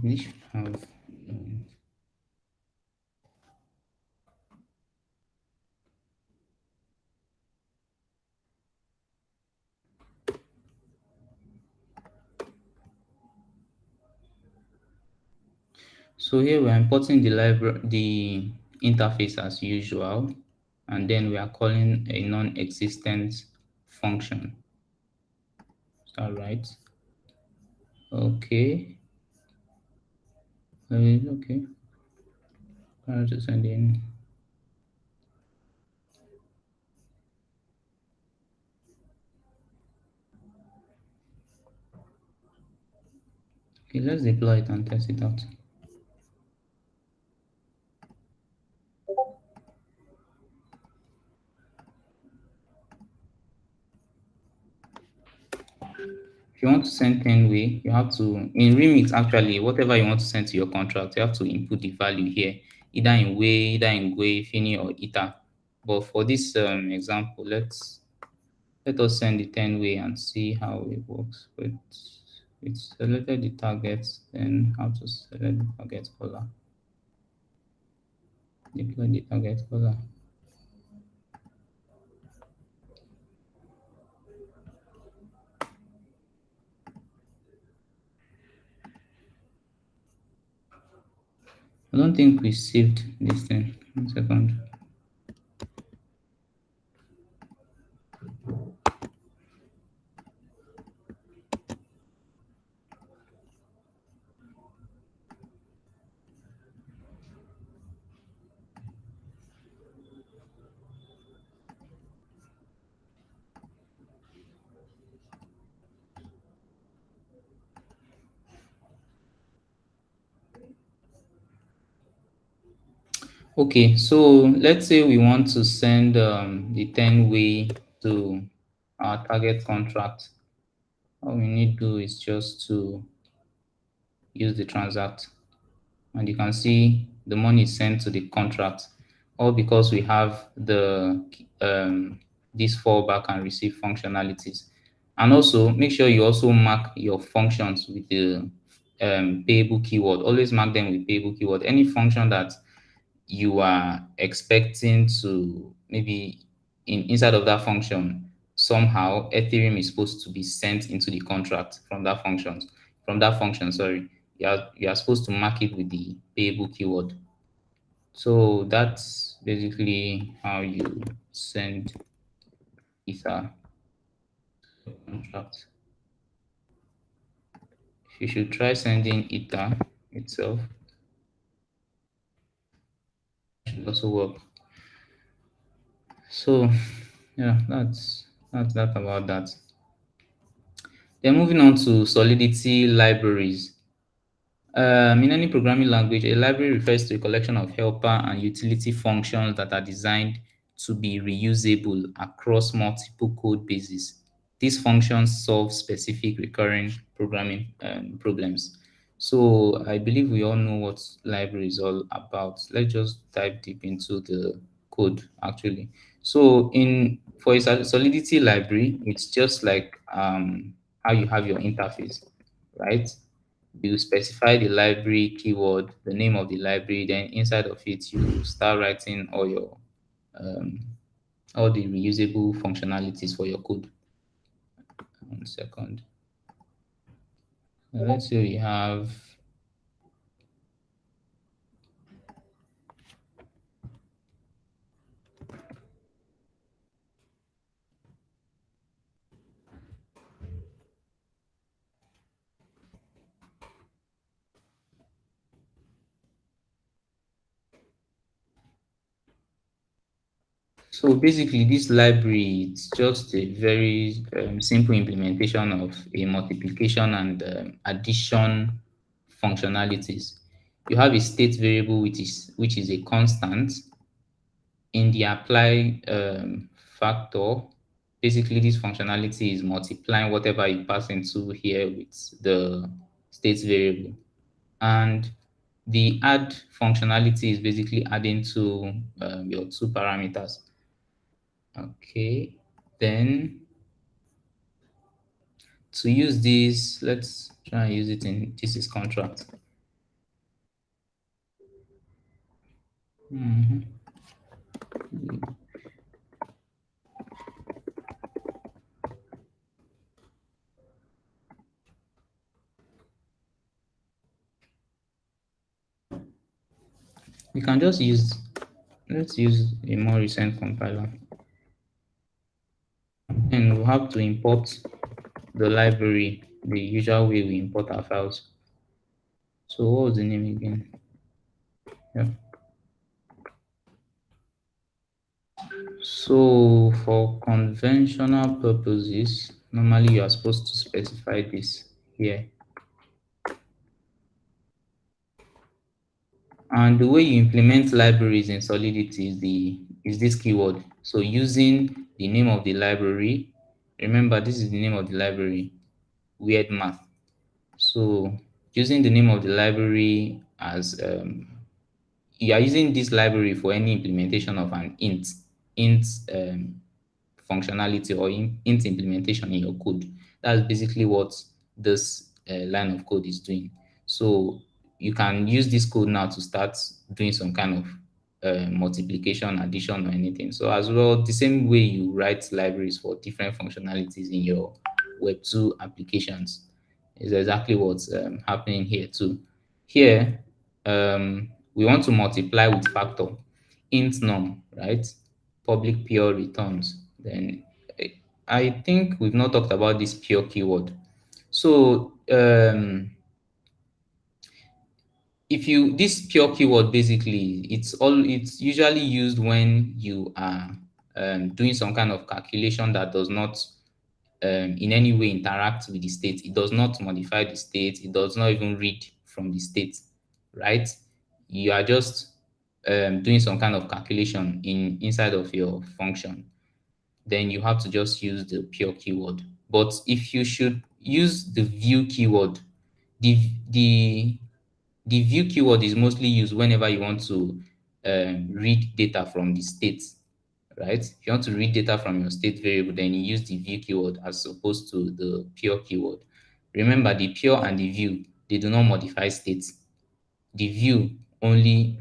We should have so here we're importing the library, the interface as usual, and then we are calling a non-existent function. Is that right? Okay. Okay. I'll just send in. Okay, let's deploy it and test it out. If you want to send 10 way, you have to, in Remix, actually, whatever you want to send to your contract, you have to input the value here, either in way, either in Gui, Fini, or Ether. But for this example, let us send the 10 way and see how it works. But it's selected the targets, then how to select the target color. Deploy the target color. I don't think we saved this thing. 1 second. Okay, so let's say we want to send the 10-way to our target contract. All we need to do is just to use the transact, and you can see the money is sent to the contract, all because we have the this fallback and receive functionalities. And also make sure you also mark your functions with the payable keyword. Always mark them with payable keyword. Any function that you are expecting to maybe inside of that function, somehow Ethereum is supposed to be sent into the contract from that function, sorry. You are supposed to mark it with the payable keyword. So that's basically how you send Ether contract. You should try sending Ether itself. It should also work. So yeah, that's that about that. Then moving on to Solidity libraries. In any programming language, a library refers to a collection of helper and utility functions that are designed to be reusable across multiple code bases. These functions solve specific recurring programming problems. So I believe we all know what library is all about. Let's just dive deep into the code actually. So in for a Solidity library, it's just like how you have your interface, right? You specify the library keyword, the name of the library, then inside of it you start writing um, all the reusable functionalities for your code. 1 second. Let's say we have so basically this library, it's just a very simple implementation of a multiplication and addition functionalities. You have a state variable which is a constant. In the apply factor, basically this functionality is multiplying whatever you pass into here with the state variable. And the add functionality is basically adding to your two parameters. Okay, then to use this, let's try and use it in this is contract. Mhm. We can just use, let's use a more recent compiler. And we'll have to import the library the usual way we import our files. So what was the name again? Yeah. So for conventional purposes, normally you are supposed to specify this here. And the way you implement libraries in Solidity is this keyword. So using the name of the library, remember this is the name of the library, weird math. So using the name of the library as you are using this library for any implementation of an int functionality or int implementation in your code. That's basically what this line of code is doing. So you can use this code now to start doing some kind of multiplication, addition, or anything. So as well, the same way you write libraries for different functionalities in your Web2 applications is exactly what's happening here too. Here, we want to multiply with factor, int num, right? Public pure returns. Then I think we've not talked about this pure keyword. So if you this pure keyword basically it's usually used when you are doing some kind of calculation that does not in any way interact with the state. It does not modify the state. It does not even read from the state, right? You are just doing some kind of calculation inside of your function, then you have to just use the pure keyword. But if you should use the view keyword, the the the view keyword is mostly used whenever you want to read data from the state, right? If you want to read data from your state variable, then you use the view keyword as opposed to the pure keyword. Remember, the pure and the view, they do not modify states. The view only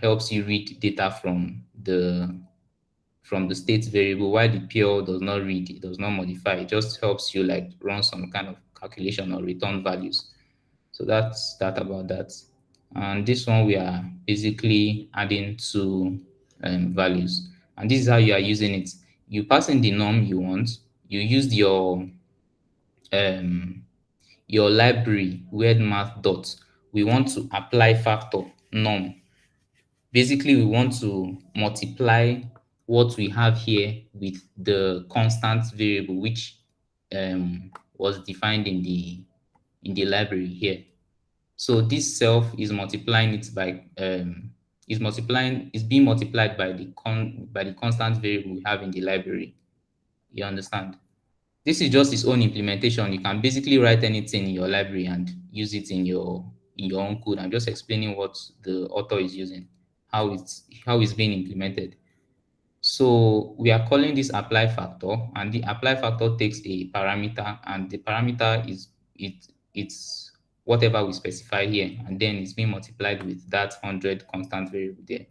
helps you read data from the state variable, while the pure does not read, it does not modify. It just helps you like run some kind of calculation or return values. So that's that about that. And this one we are basically adding two values. And this is how you are using it. You pass in the norm you want. You use um your library word math dot. We want to apply factor norm. Basically, we want to multiply what we have here with the constant variable which was defined in the library here. So this self is multiplying it by is being multiplied by by the constant variable we have in the library. You understand? This is just its own implementation. You can basically write anything in your library and use it in your own code. I'm just explaining what the author is using, how it's being implemented. So we are calling this apply factor, and the apply factor takes a parameter, and the parameter is it's whatever we specify here, and then it's being multiplied with that 100 constant variable there.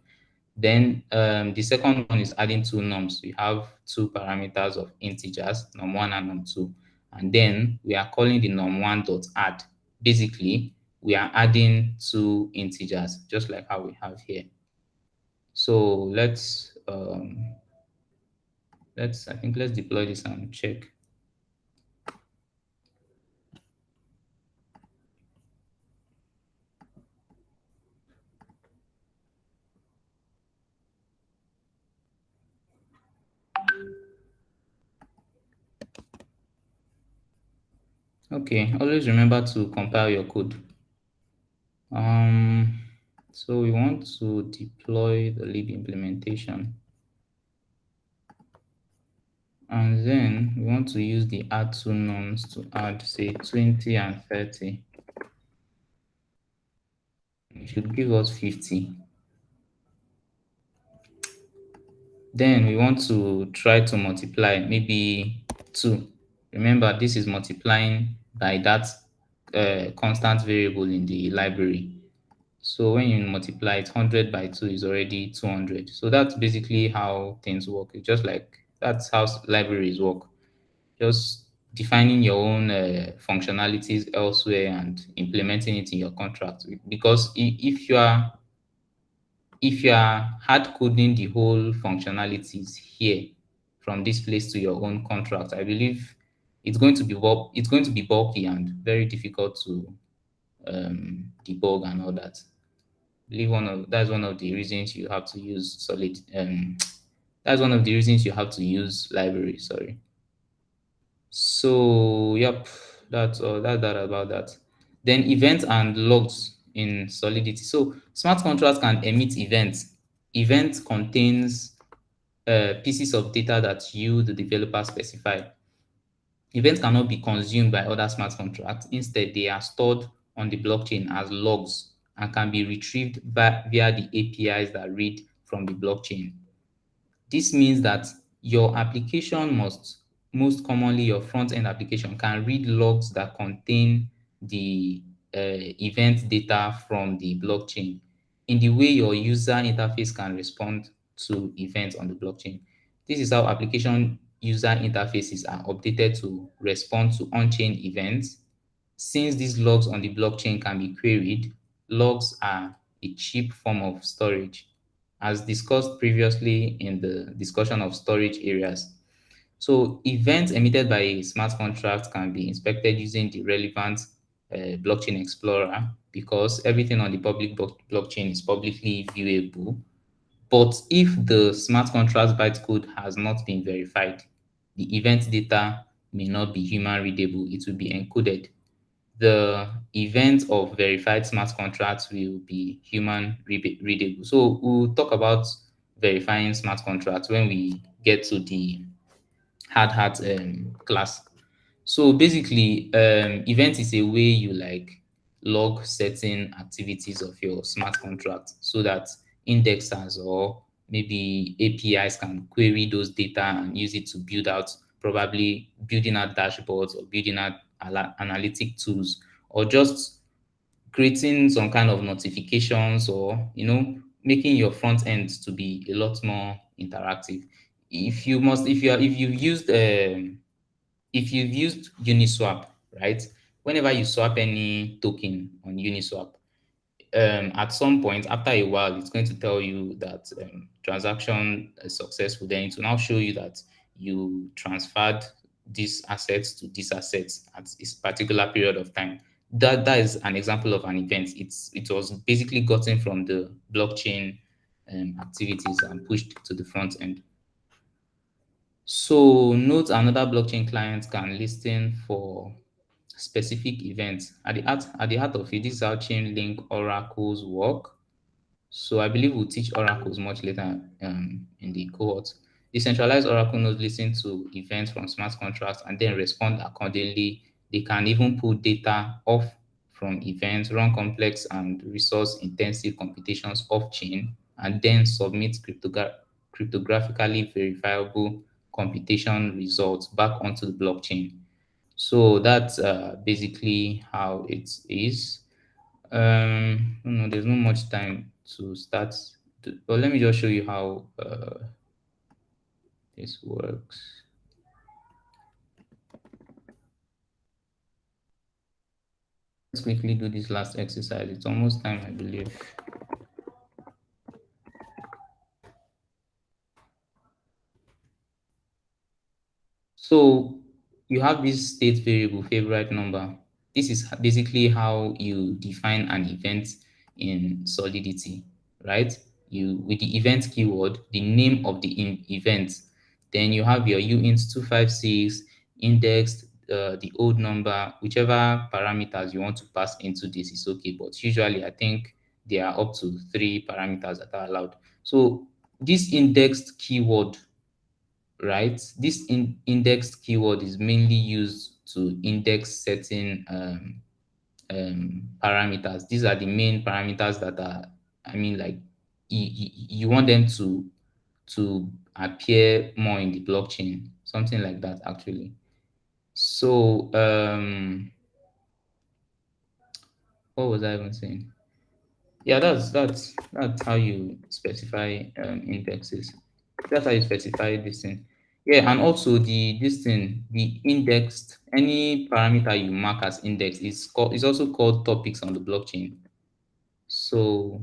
Then the second one is adding two norms. We have two parameters of integers, num1 and num2, and then we are calling the num1 dot add. Basically, we are adding two integers, just like how we have here. So let's I think let's deploy this and check. Okay, always remember to compile your code. So we want to deploy the lib implementation. And then we want to use the add two norms to add, say, 20 and 30. It should give us 50. Then we want to try to multiply maybe 2. Remember, this is multiplying by that constant variable in the library. So when you multiply it, 100 by 2 is already 200. So that's basically how things work. It's just like that's how libraries work. Just defining your own functionalities elsewhere and implementing it in your contract. Because if you are hard coding the whole functionalities here from this place to your own contract, I believe it's going to be bulky and very difficult to debug and all that. I believe that's one of the reasons you have to use solid. That's one of the reasons you have to use library. Sorry. So yep, that's all. That about that. Then events and logs in Solidity. So smart contracts can emit events. Event contains pieces of data that you, the developer, specify. Events cannot be consumed by other smart contracts. Instead, they are stored on the blockchain as logs and can be retrieved via the APIs that read from the blockchain. This means that your application most commonly your front-end application can read logs that contain the event data from the blockchain in the way your user interface can respond to events on the blockchain. This is how application user interfaces are updated to respond to on-chain events. Since these logs on the blockchain can be queried, logs are a cheap form of storage, as discussed previously in the discussion of storage areas. So events emitted by a smart contract can be inspected using the relevant blockchain explorer, because everything on the public blockchain is publicly viewable. But if the smart contract bytecode has not been verified, the event data may not be human readable. It will be encoded. the event of verified smart contracts will be human readable. So we'll talk about verifying smart contracts when we get to the hard hat class. So basically, event is a way you like log certain activities of your smart contract so that indexers or maybe APIs can query those data and use it to build out, probably building out dashboards or building out analytic tools, or just creating some kind of notifications, or making your front end to be a lot more interactive. If you've used Uniswap, right? Whenever you swap any token on Uniswap, at some point after a while, it's going to tell you that transaction is successful. Then it will now show you that you transferred these assets to these assets at this particular period of time. That is an example of an event. It was basically gotten from the blockchain activities and pushed to the front end. So note another blockchain client can listen for specific events. At the heart of it, this is how chain link oracles work. So I believe we'll teach oracles much later in the cohort. Decentralized oracle nodes listen to events from smart contracts and then respond accordingly. They can even pull data off from events, run complex and resource intensive computations off chain, and then submit cryptographically verifiable computation results back onto the blockchain. So that's basically how it is. No, there's not much time to start, but let me just show you how this works. Let's quickly do this last exercise. It's almost time, I believe. So you have this state variable favorite number. This is basically how you define an event in Solidity, right? You with the event keyword, the name of the event, then you have your uint 256 indexed, the old number, whichever parameters you want to pass into this is okay. But usually, I think there are up to 3 parameters that are allowed. So this indexed keyword, right? This indexed keyword is mainly used to index certain parameters. These are the main parameters that are, I mean, like you want them to appear more in the blockchain, something like that, actually. So, what was I even saying? Yeah, that's how you specify indexes. That's how you specify this thing. Yeah, and also the indexed, any parameter you mark as index is also called topics on the blockchain. So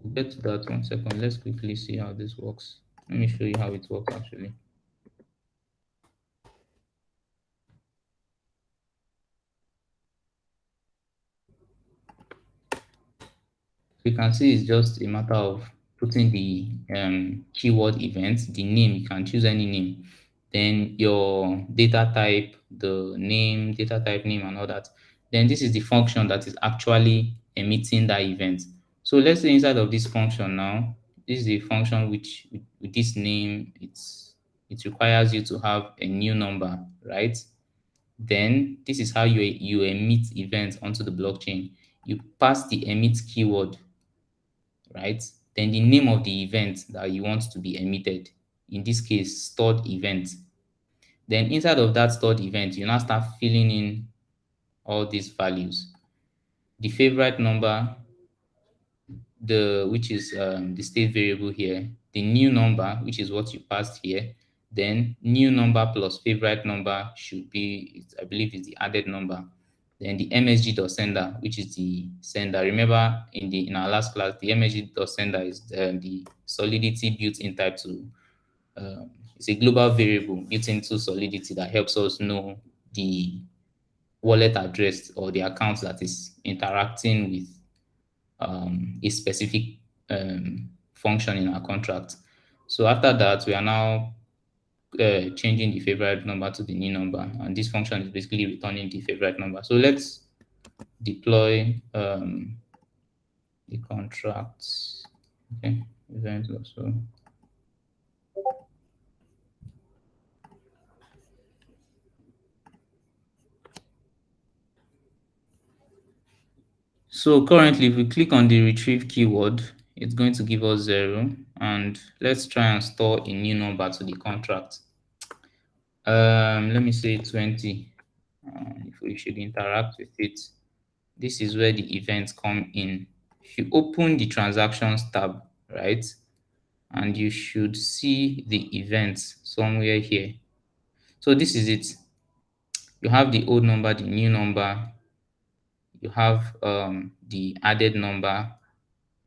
we'll get to that 1 second. Let's quickly see how this works. Let me show you how it works actually. You can see it's just a matter of putting the keyword event, the name. You can choose any name, then your data type, the name, data type name, and all that. Then this is the function that is actually emitting that event. So let's say inside of this function now, this is a function which with this name, it requires you to have a new number, right? Then this is how you emit events onto the blockchain. You pass the emit keyword, right? Then the name of the event that you want to be emitted, in this case, stored event. Then inside of that stored event, you now start filling in all these values. The favorite number, which is the state variable here, the new number, which is what you passed here, then new number plus favorite number should be, I believe, is the added number. Then the msg.sender, which is the sender. Remember in our last class, the msg.sender is the Solidity built-in type to it's a global variable built into Solidity that helps us know the wallet address or the account that is interacting with a specific function in our contract. So after that, we are now changing the favorite number to the new number, and this function is basically returning the favorite number. So let's deploy the contracts. Okay, events also. So currently, if we click on the retrieve keyword, it's going to give us 0. And let's try and store a new number to the contract. Let me say 20. If we should interact with it, this is where the events come in. If you open the transactions tab, right, and you should see the events somewhere here. So this is it. You have the old number, the new number, you have the added number,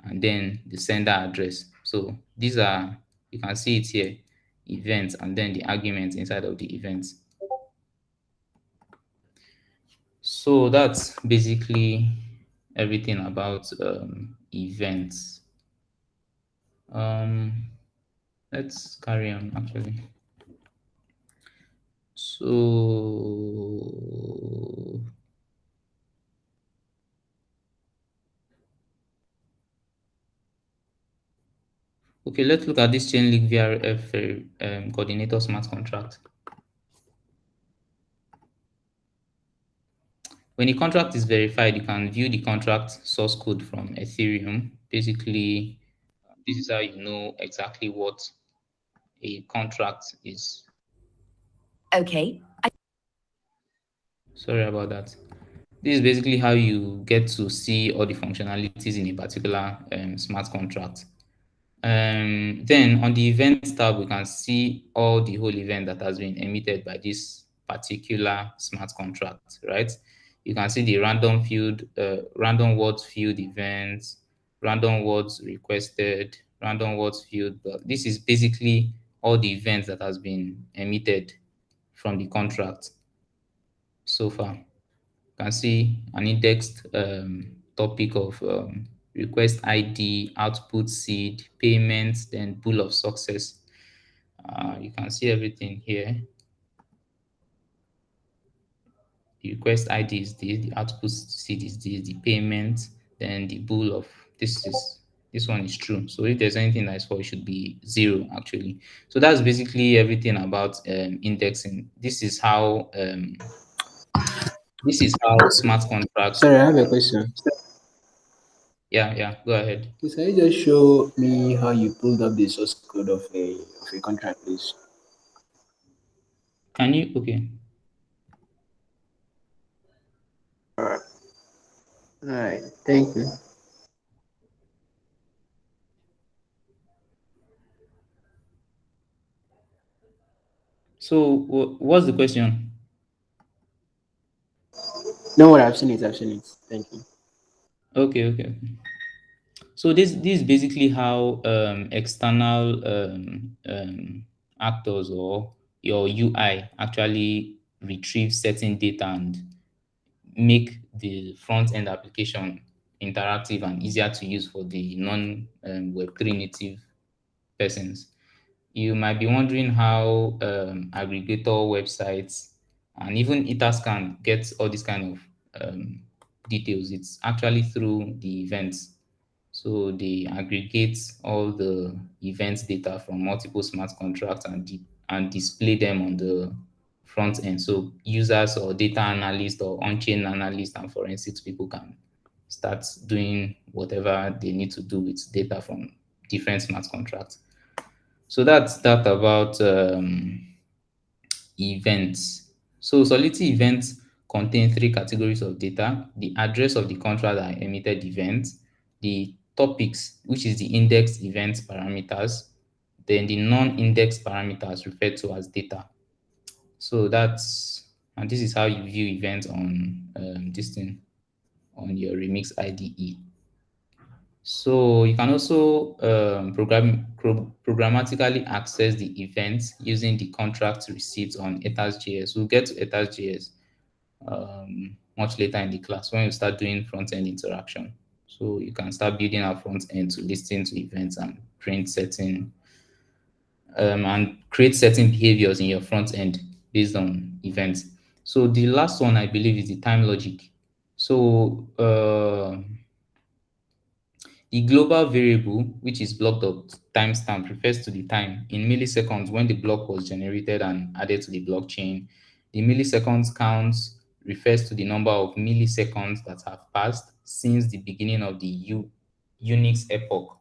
and then the sender address. So these are, you can see it here, events, and then the arguments inside of the events. So that's basically everything about events. Let's carry on actually. So okay, let's look at this chain link VRF coordinator smart contract. When a contract is verified, you can view the contract source code from Ethereum. Basically, this is how you know exactly what a contract is. Okay. Sorry about that. This is basically how you get to see all the functionalities in a particular smart contract. Then on the events tab, we can see all the whole event that has been emitted by this particular smart contract, right? You can see the random field, random words field events, random words requested, random words field. But this is basically all the events that has been emitted from the contract so far. You can see an indexed topic of request ID, output seed, payments, then pool of success. You can see everything here. The request ID is this, the output seed is this, the payment, then the bool of this one is true. So if there's anything that's false, it should be 0 actually. So that's basically everything about indexing. This is how smart contracts. Sorry, I have a question. Yeah, go ahead. Please, can you just show me how you pulled up the source code of a contract, please? Can you? Okay. All right. Thank you. So what's the question? No, what I've seen it. I've seen it. Thank you. Okay. So this is basically how external actors or your UI actually retrieve certain data and make the front end application interactive and easier to use for the non Web3 native persons. You might be wondering how aggregator websites and even Etherscan gets all these kind of details. It's actually through the events. So they aggregate all the events data from multiple smart contracts and display them on the front end. So users or data analysts or on-chain analysts and forensics people can start doing whatever they need to do with data from different smart contracts. So that's that about events. So Solidity events contain 3 categories of data: the address of the contract that emitted the event, the topics, which is the indexed event parameters, then the non-indexed parameters referred to as data. So and this is how you view events on this thing on your Remix IDE. So you can also programmatically access the events using the contract received on Ethers.js. We'll get to Ethers.js much later in the class when we start doing front-end interaction. So you can start building our front end to listen to events and print certain and create certain behaviors in your front end based on events. So the last one I believe is the time logic. So the global variable, which is block.timestamp, refers to the time in milliseconds when the block was generated and added to the blockchain. The milliseconds count refers to the number of milliseconds that have passed since the beginning of the Unix epoch.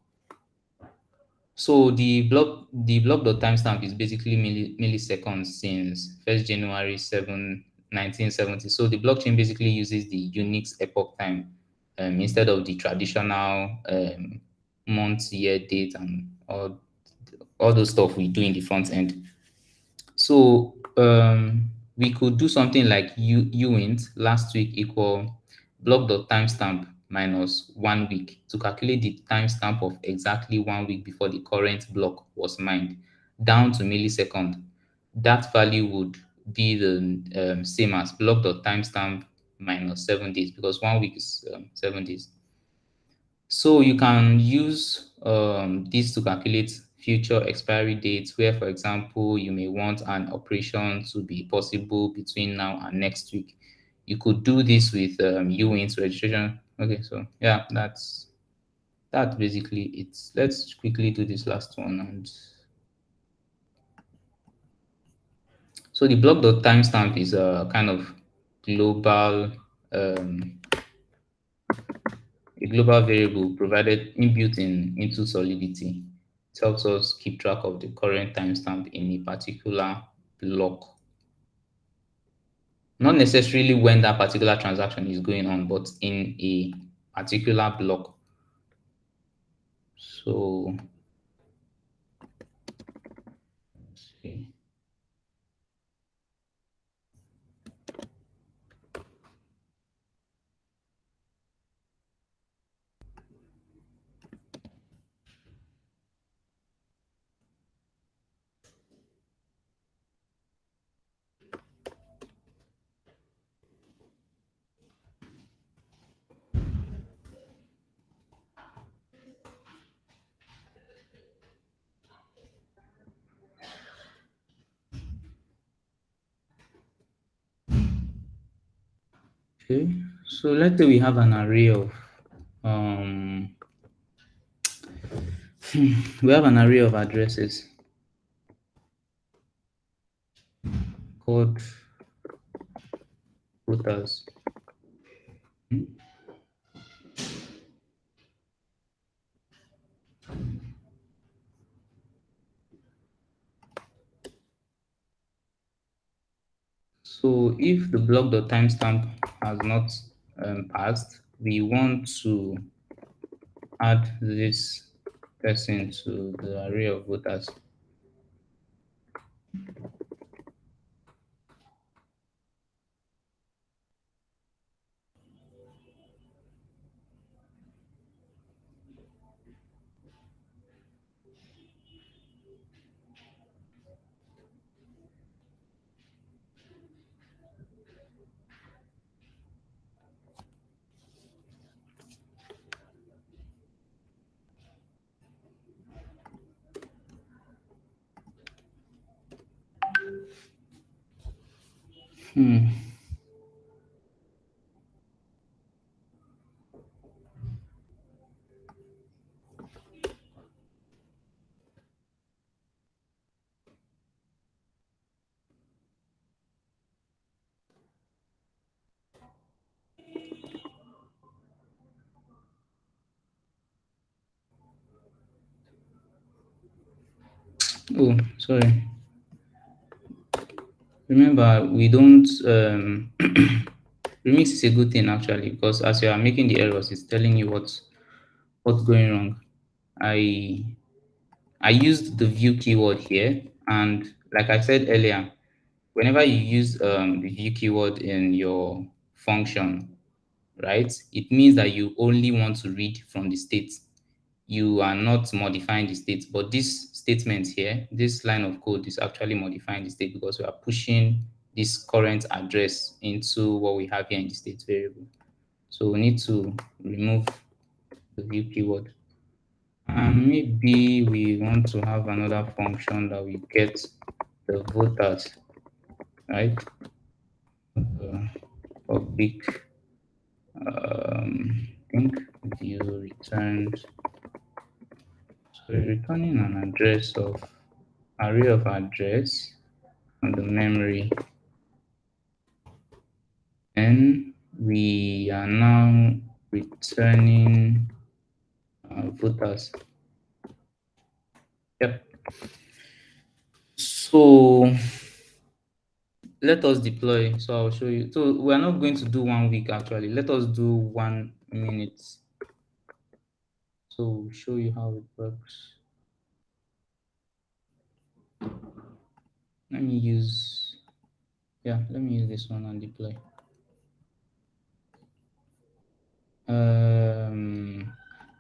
So the block.timestamp is basically milliseconds since 1st January 1970. So the blockchain basically uses the Unix epoch time instead of the traditional month, year, date, and all those stuff we do in the front end. So we could do something like uint last week equal block.timestamp minus 1 week to calculate the timestamp of exactly 1 week before the current block was mined down to millisecond. That value would be the same as block.timestamp minus 7 days because 1 week is 7 days. So you can use this to calculate future expiry dates where, for example, you may want an operation to be possible between now and next week. You could do this with uint registration. Okay, so yeah, that's basically it. Let's quickly do this last one. And so the block.timestamp is a kind of global um, a global variable provided inbuilt into Solidity. It helps us keep track of the current timestamp in a particular block. Not necessarily when that particular transaction is going on, but in a particular block. So, okay. Okay, so let's say we have an array of um we have an array of addresses called routers. So if the block.timestamp has not passed, we want to add this person to the array of voters. Hmm. Oh, sorry. Remember, we don't remix is a good thing actually because as you are making the errors, it's telling you what's going wrong. I I used the view keyword here, and like I said earlier, whenever you use the view keyword in your function, right, it means that you only want to read from the state. You are not modifying the state, but this statement here, this line of code is actually modifying the state because we are pushing this current address into what we have here in the state variable. So we need to remove the view keyword. And maybe we want to have another function that we get the voters, right? Public, I think view returns, so returning an address of array of address on the memory. Then we are now returning voters. Yep. So let us deploy. So I'll show you. So we are not going to do 1 week actually. Let us do 1 minute. So we'll show you how it works. Let me use this one and deploy.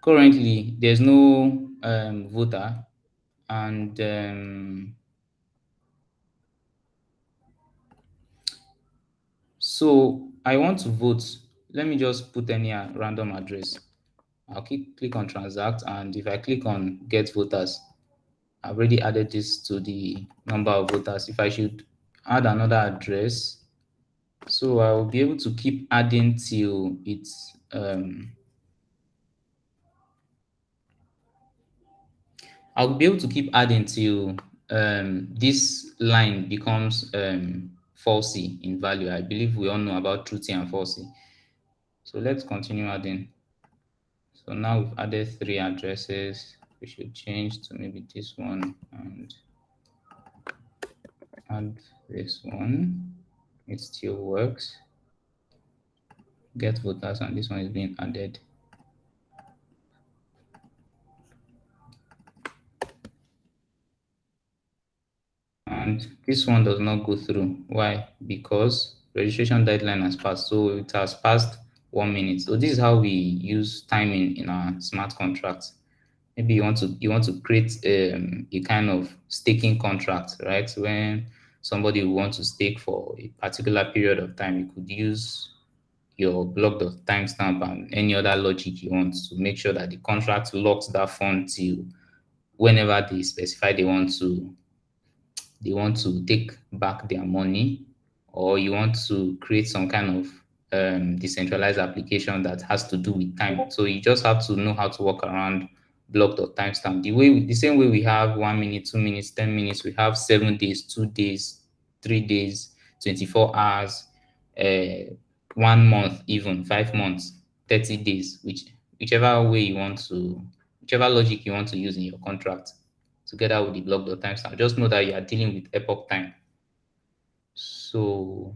Currently there's no voter, and so I want to vote. Let me just put any random address. I'll click on transact, and if I click on get voters, I've already added this to the number of voters. If I should add another address, so I will be able to keep adding till it's I'll be able to keep adding till this line becomes falsy in value. I believe we all know about truthy and falsy. So let's continue adding. So now we've added 3 addresses. We should change to maybe this one and add this one. It still works. Get voters, and this one is being added. And this one does not go through. Why? Because registration deadline has passed. So it has passed 1 minute. So this is how we use timing in our smart contracts. Maybe you want to create a kind of staking contract, right? When somebody wants to stake for a particular period of time, you could use your block.timestamp timestamp and any other logic you want to make sure that the contract locks that fund till whenever they specify they want to take back their money, or you want to create some kind of decentralized application that has to do with time. So you just have to know how to work around block.timestamp. The same way we have 1 minute, 2 minutes, 10 minutes, we have 7 days, 2 days, 3 days, 24 hours, 1 month, even 5 months, 30 days, whichever way you want to, whichever logic you want to use in your contract together with the block.timestamp. Just know that you are dealing with epoch time. So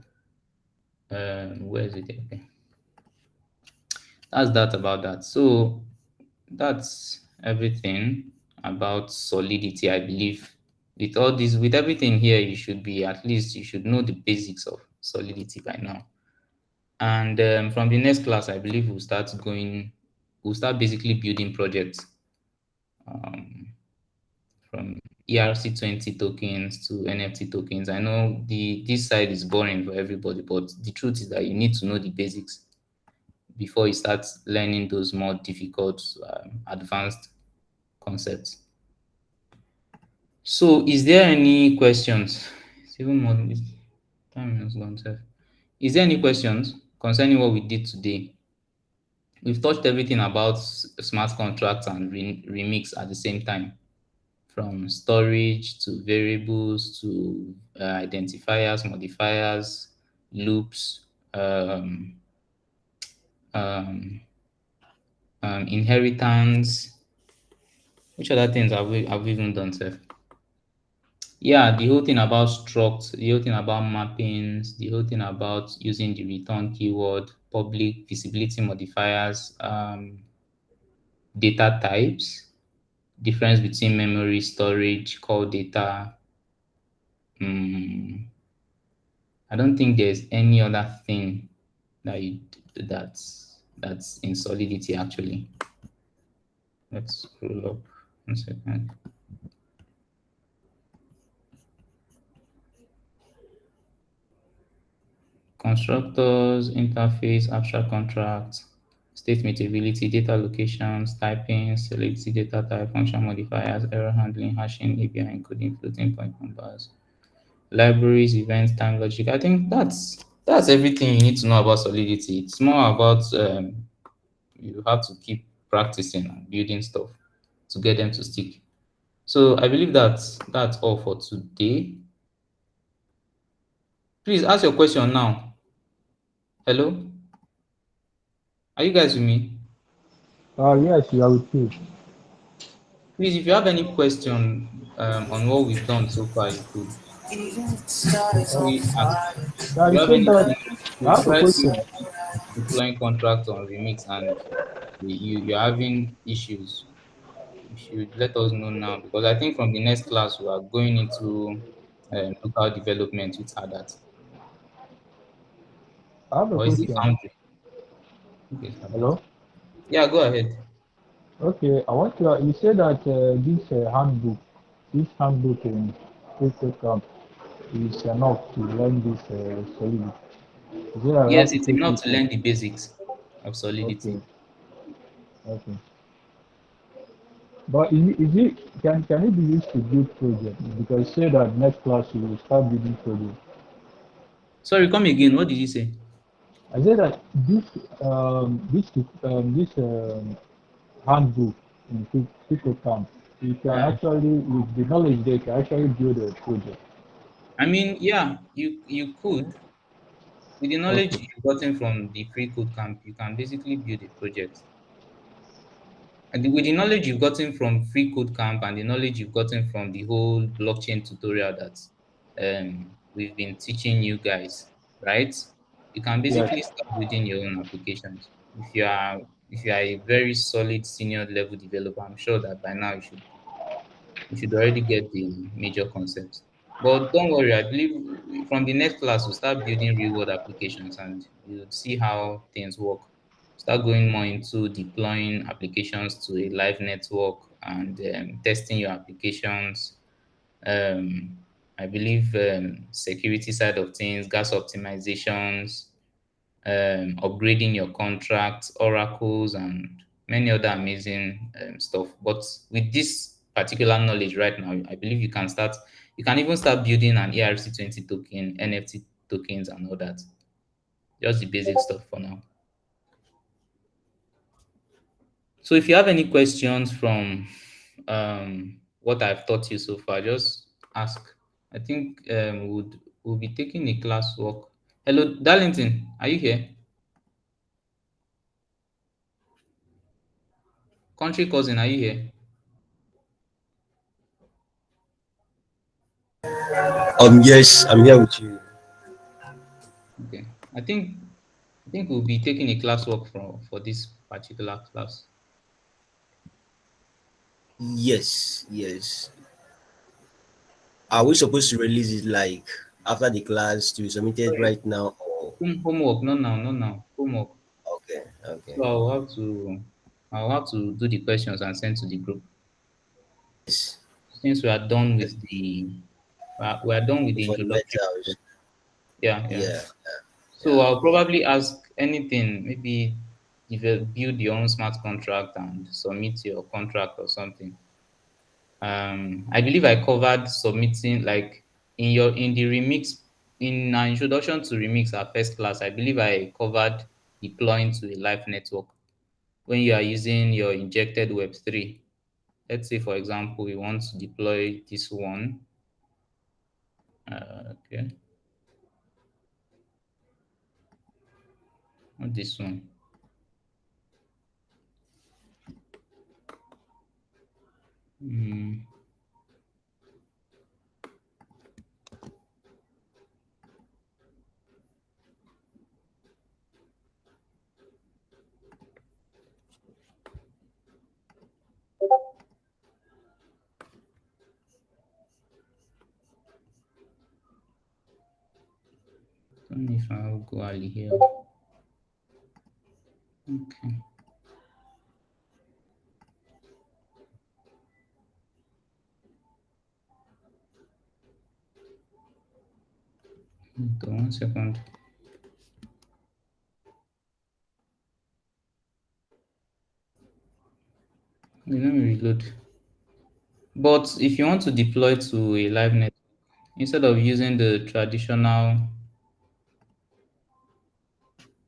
where is it? Okay. That's that about that. So that's everything about Solidity, I believe. With all this, with everything here, you should know the basics of Solidity by now. And from the next class, I believe we'll start basically building projects from ERC20 tokens to NFT tokens. I know this side is boring for everybody, but the truth is that you need to know the basics before you start learning those more difficult, advanced concepts. So, is there any questions? It's even more. Time has gone, sir. Is there any questions concerning what we did today? We've touched everything about smart contracts and remix at the same time, from storage to variables to identifiers, modifiers, loops, um, inheritance. Which other things have we even done, sir? Yeah, the whole thing about struct, the whole thing about mappings, the whole thing about using the return keyword, public visibility modifiers, data types, difference between memory, storage, call data. I don't think there's any other thing that's in Solidity actually. Let's scroll up 1 second. Constructors, interface, abstract contracts, state mutability, data locations, typing, solidity data type, function modifiers, error handling, hashing, API encoding, floating point numbers, libraries, events, time logic. I think that's everything you need to know about Solidity. It's more about you have to keep practicing and building stuff to get them to stick. So I believe that's all for today. Please ask your question now. Hello, are you guys with me? Yes, you are with you. Please, if you have any question on what we've done so far, you could actually ask. If Yeah, you you have said anything, that. I we've have a tried to question. deploying contracts on Remix and you're having issues, you should let us know now because I think from the next class we are going into local development with that. I have a Or is it question. Foundry? Okay, Sadat. Hello. Yeah, go ahead. Okay, I want to. You said that this handbook in crypto camp is enough to learn this solidity. Is it I have Yes, to it's take enough it? to learn the basics of Solidity. Okay, okay. But can it be used to build project? Because say that next class you will start building project. Sorry, come again. What did you say? I said that this handbook in crypto camp, you can Yeah. actually with the knowledge they can actually build a project. I mean, yeah, you could. With the knowledge Okay. you've gotten from the free code camp, you can basically build a project. And with the knowledge you've gotten from free code camp and the knowledge you've gotten from the whole blockchain tutorial that we've been teaching you guys, right? You can Yes. basically start building your own applications. If you are a very solid senior level developer, I'm sure that by now you should already get the major concepts. But don't worry, I believe from the next class we'll start building real world applications and you'll see how things work. Start going more into deploying applications to a live network and testing your applications. Um, I believe security side of things, gas optimizations, upgrading your contracts, oracles, and many other amazing stuff. But with this particular knowledge right now, I believe you can start. You can even start building an ERC20 token, NFT tokens, and all that. Just the basic stuff for now. So if you have any questions from what I've taught you so far, just ask. I think we'll be taking a class work. Hello, Darlington, are you here? Country cousin, are you here? Yes, I'm here with you. Okay. I think we'll be taking a classwork for this particular class. Yes, yes. Are we supposed to release it like after the class to submit it Sorry. right now? Or Homework, not now, not now. Homework. okay, okay. So I'll have to do the questions and send to the group. Yes, Since we are done yes. with we are done with The the introductory fundamentals. stuff. Yeah, yeah. Yeah, So yeah. I'll probably ask anything, maybe build your own smart contract and submit your contract or something. I believe I covered submitting like in the remix in our introduction to remix our first class. I believe I covered deploying to a live network when you are using your injected Web3. Let's say, for example, we want to deploy this one. Okay, not this one. Hmm. Don't know if I'll go early here. Okay. Okay, 1 second. Let me reload. But if you want to deploy to a live network, instead of using the traditional,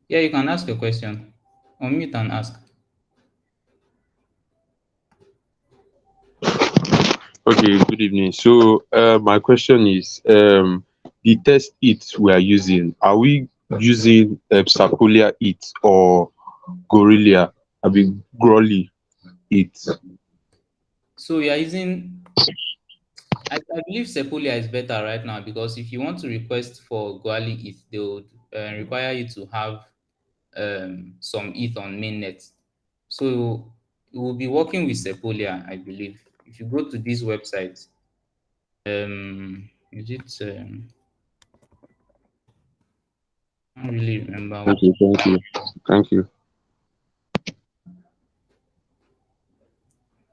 yeah, you can ask a question. Unmute and ask. Okay, good evening. So, my question is, the test it we are using, are we using Sapolia it or Gorilla? I mean, Grolly it. So you are using, I believe Sepolia is better right now, because if you want to request for Guali ETH, they would require you to have some ETH on mainnet. So it will be working with Sepolia, I believe. If you go to this website, is it? I don't really remember what. Okay, thank you. Thank you.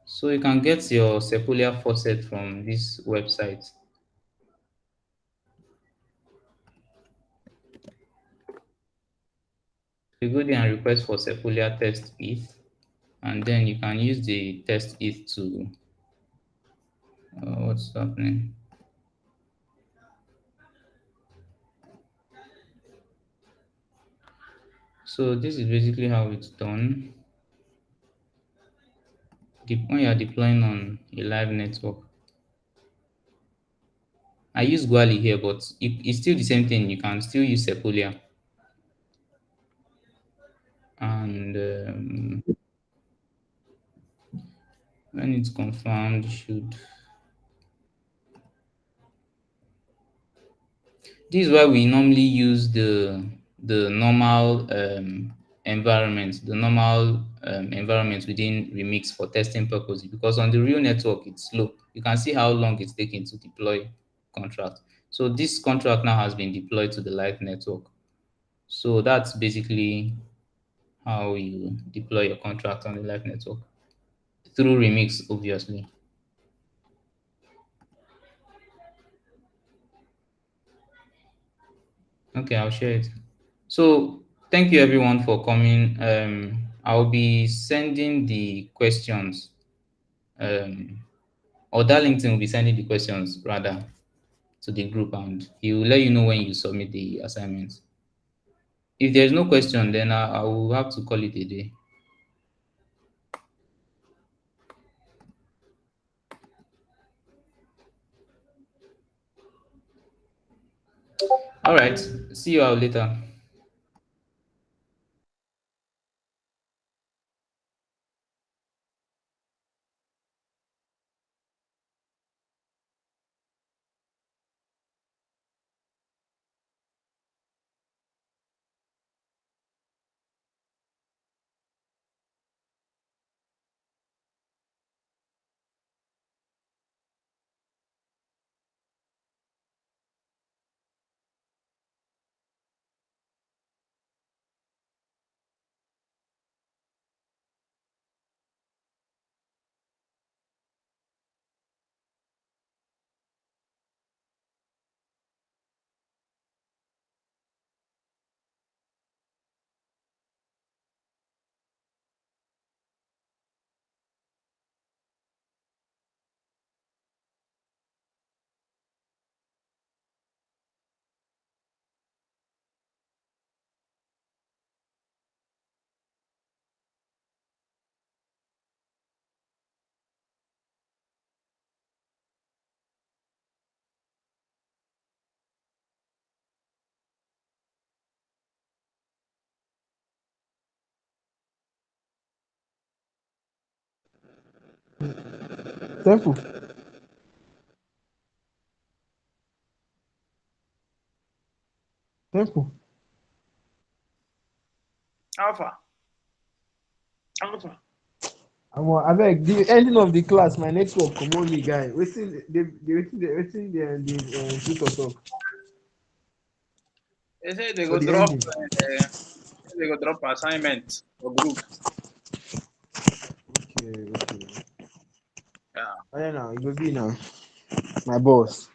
So you can get your Sepolia faucet from this website. You go there and request for Sepolia test ETH, and then you can use the test ETH to what's happening. So this is basically how it's done. When you are deploying on a live network, I use Guali here, but it's still the same thing. You can still use Sepolia, and when it's confirmed, you should. This is why we normally use the normal environment, the normal environment within Remix for testing purposes, because on the real network it's slow. You can see how long it's taking to deploy contract. So this contract now has been deployed to the live network. So that's basically how you deploy your contract on the live network through Remix, obviously. Okay, I'll share it. So thank you everyone for coming. I'll be sending the questions, or Darlington will be sending the questions rather to the group, and he will let you know when you submit the assignments. If there's no question, then I will have to call it a day. All right, see you all later. Temple. Temple. Alpha. Alpha. Abeg, the ending of the class, my network comot me, guy. Wetin tutor talk They say they for go the drop. ending? They go drop assignment for group. Okay. Yeah. Oya now, e go be now. My boss.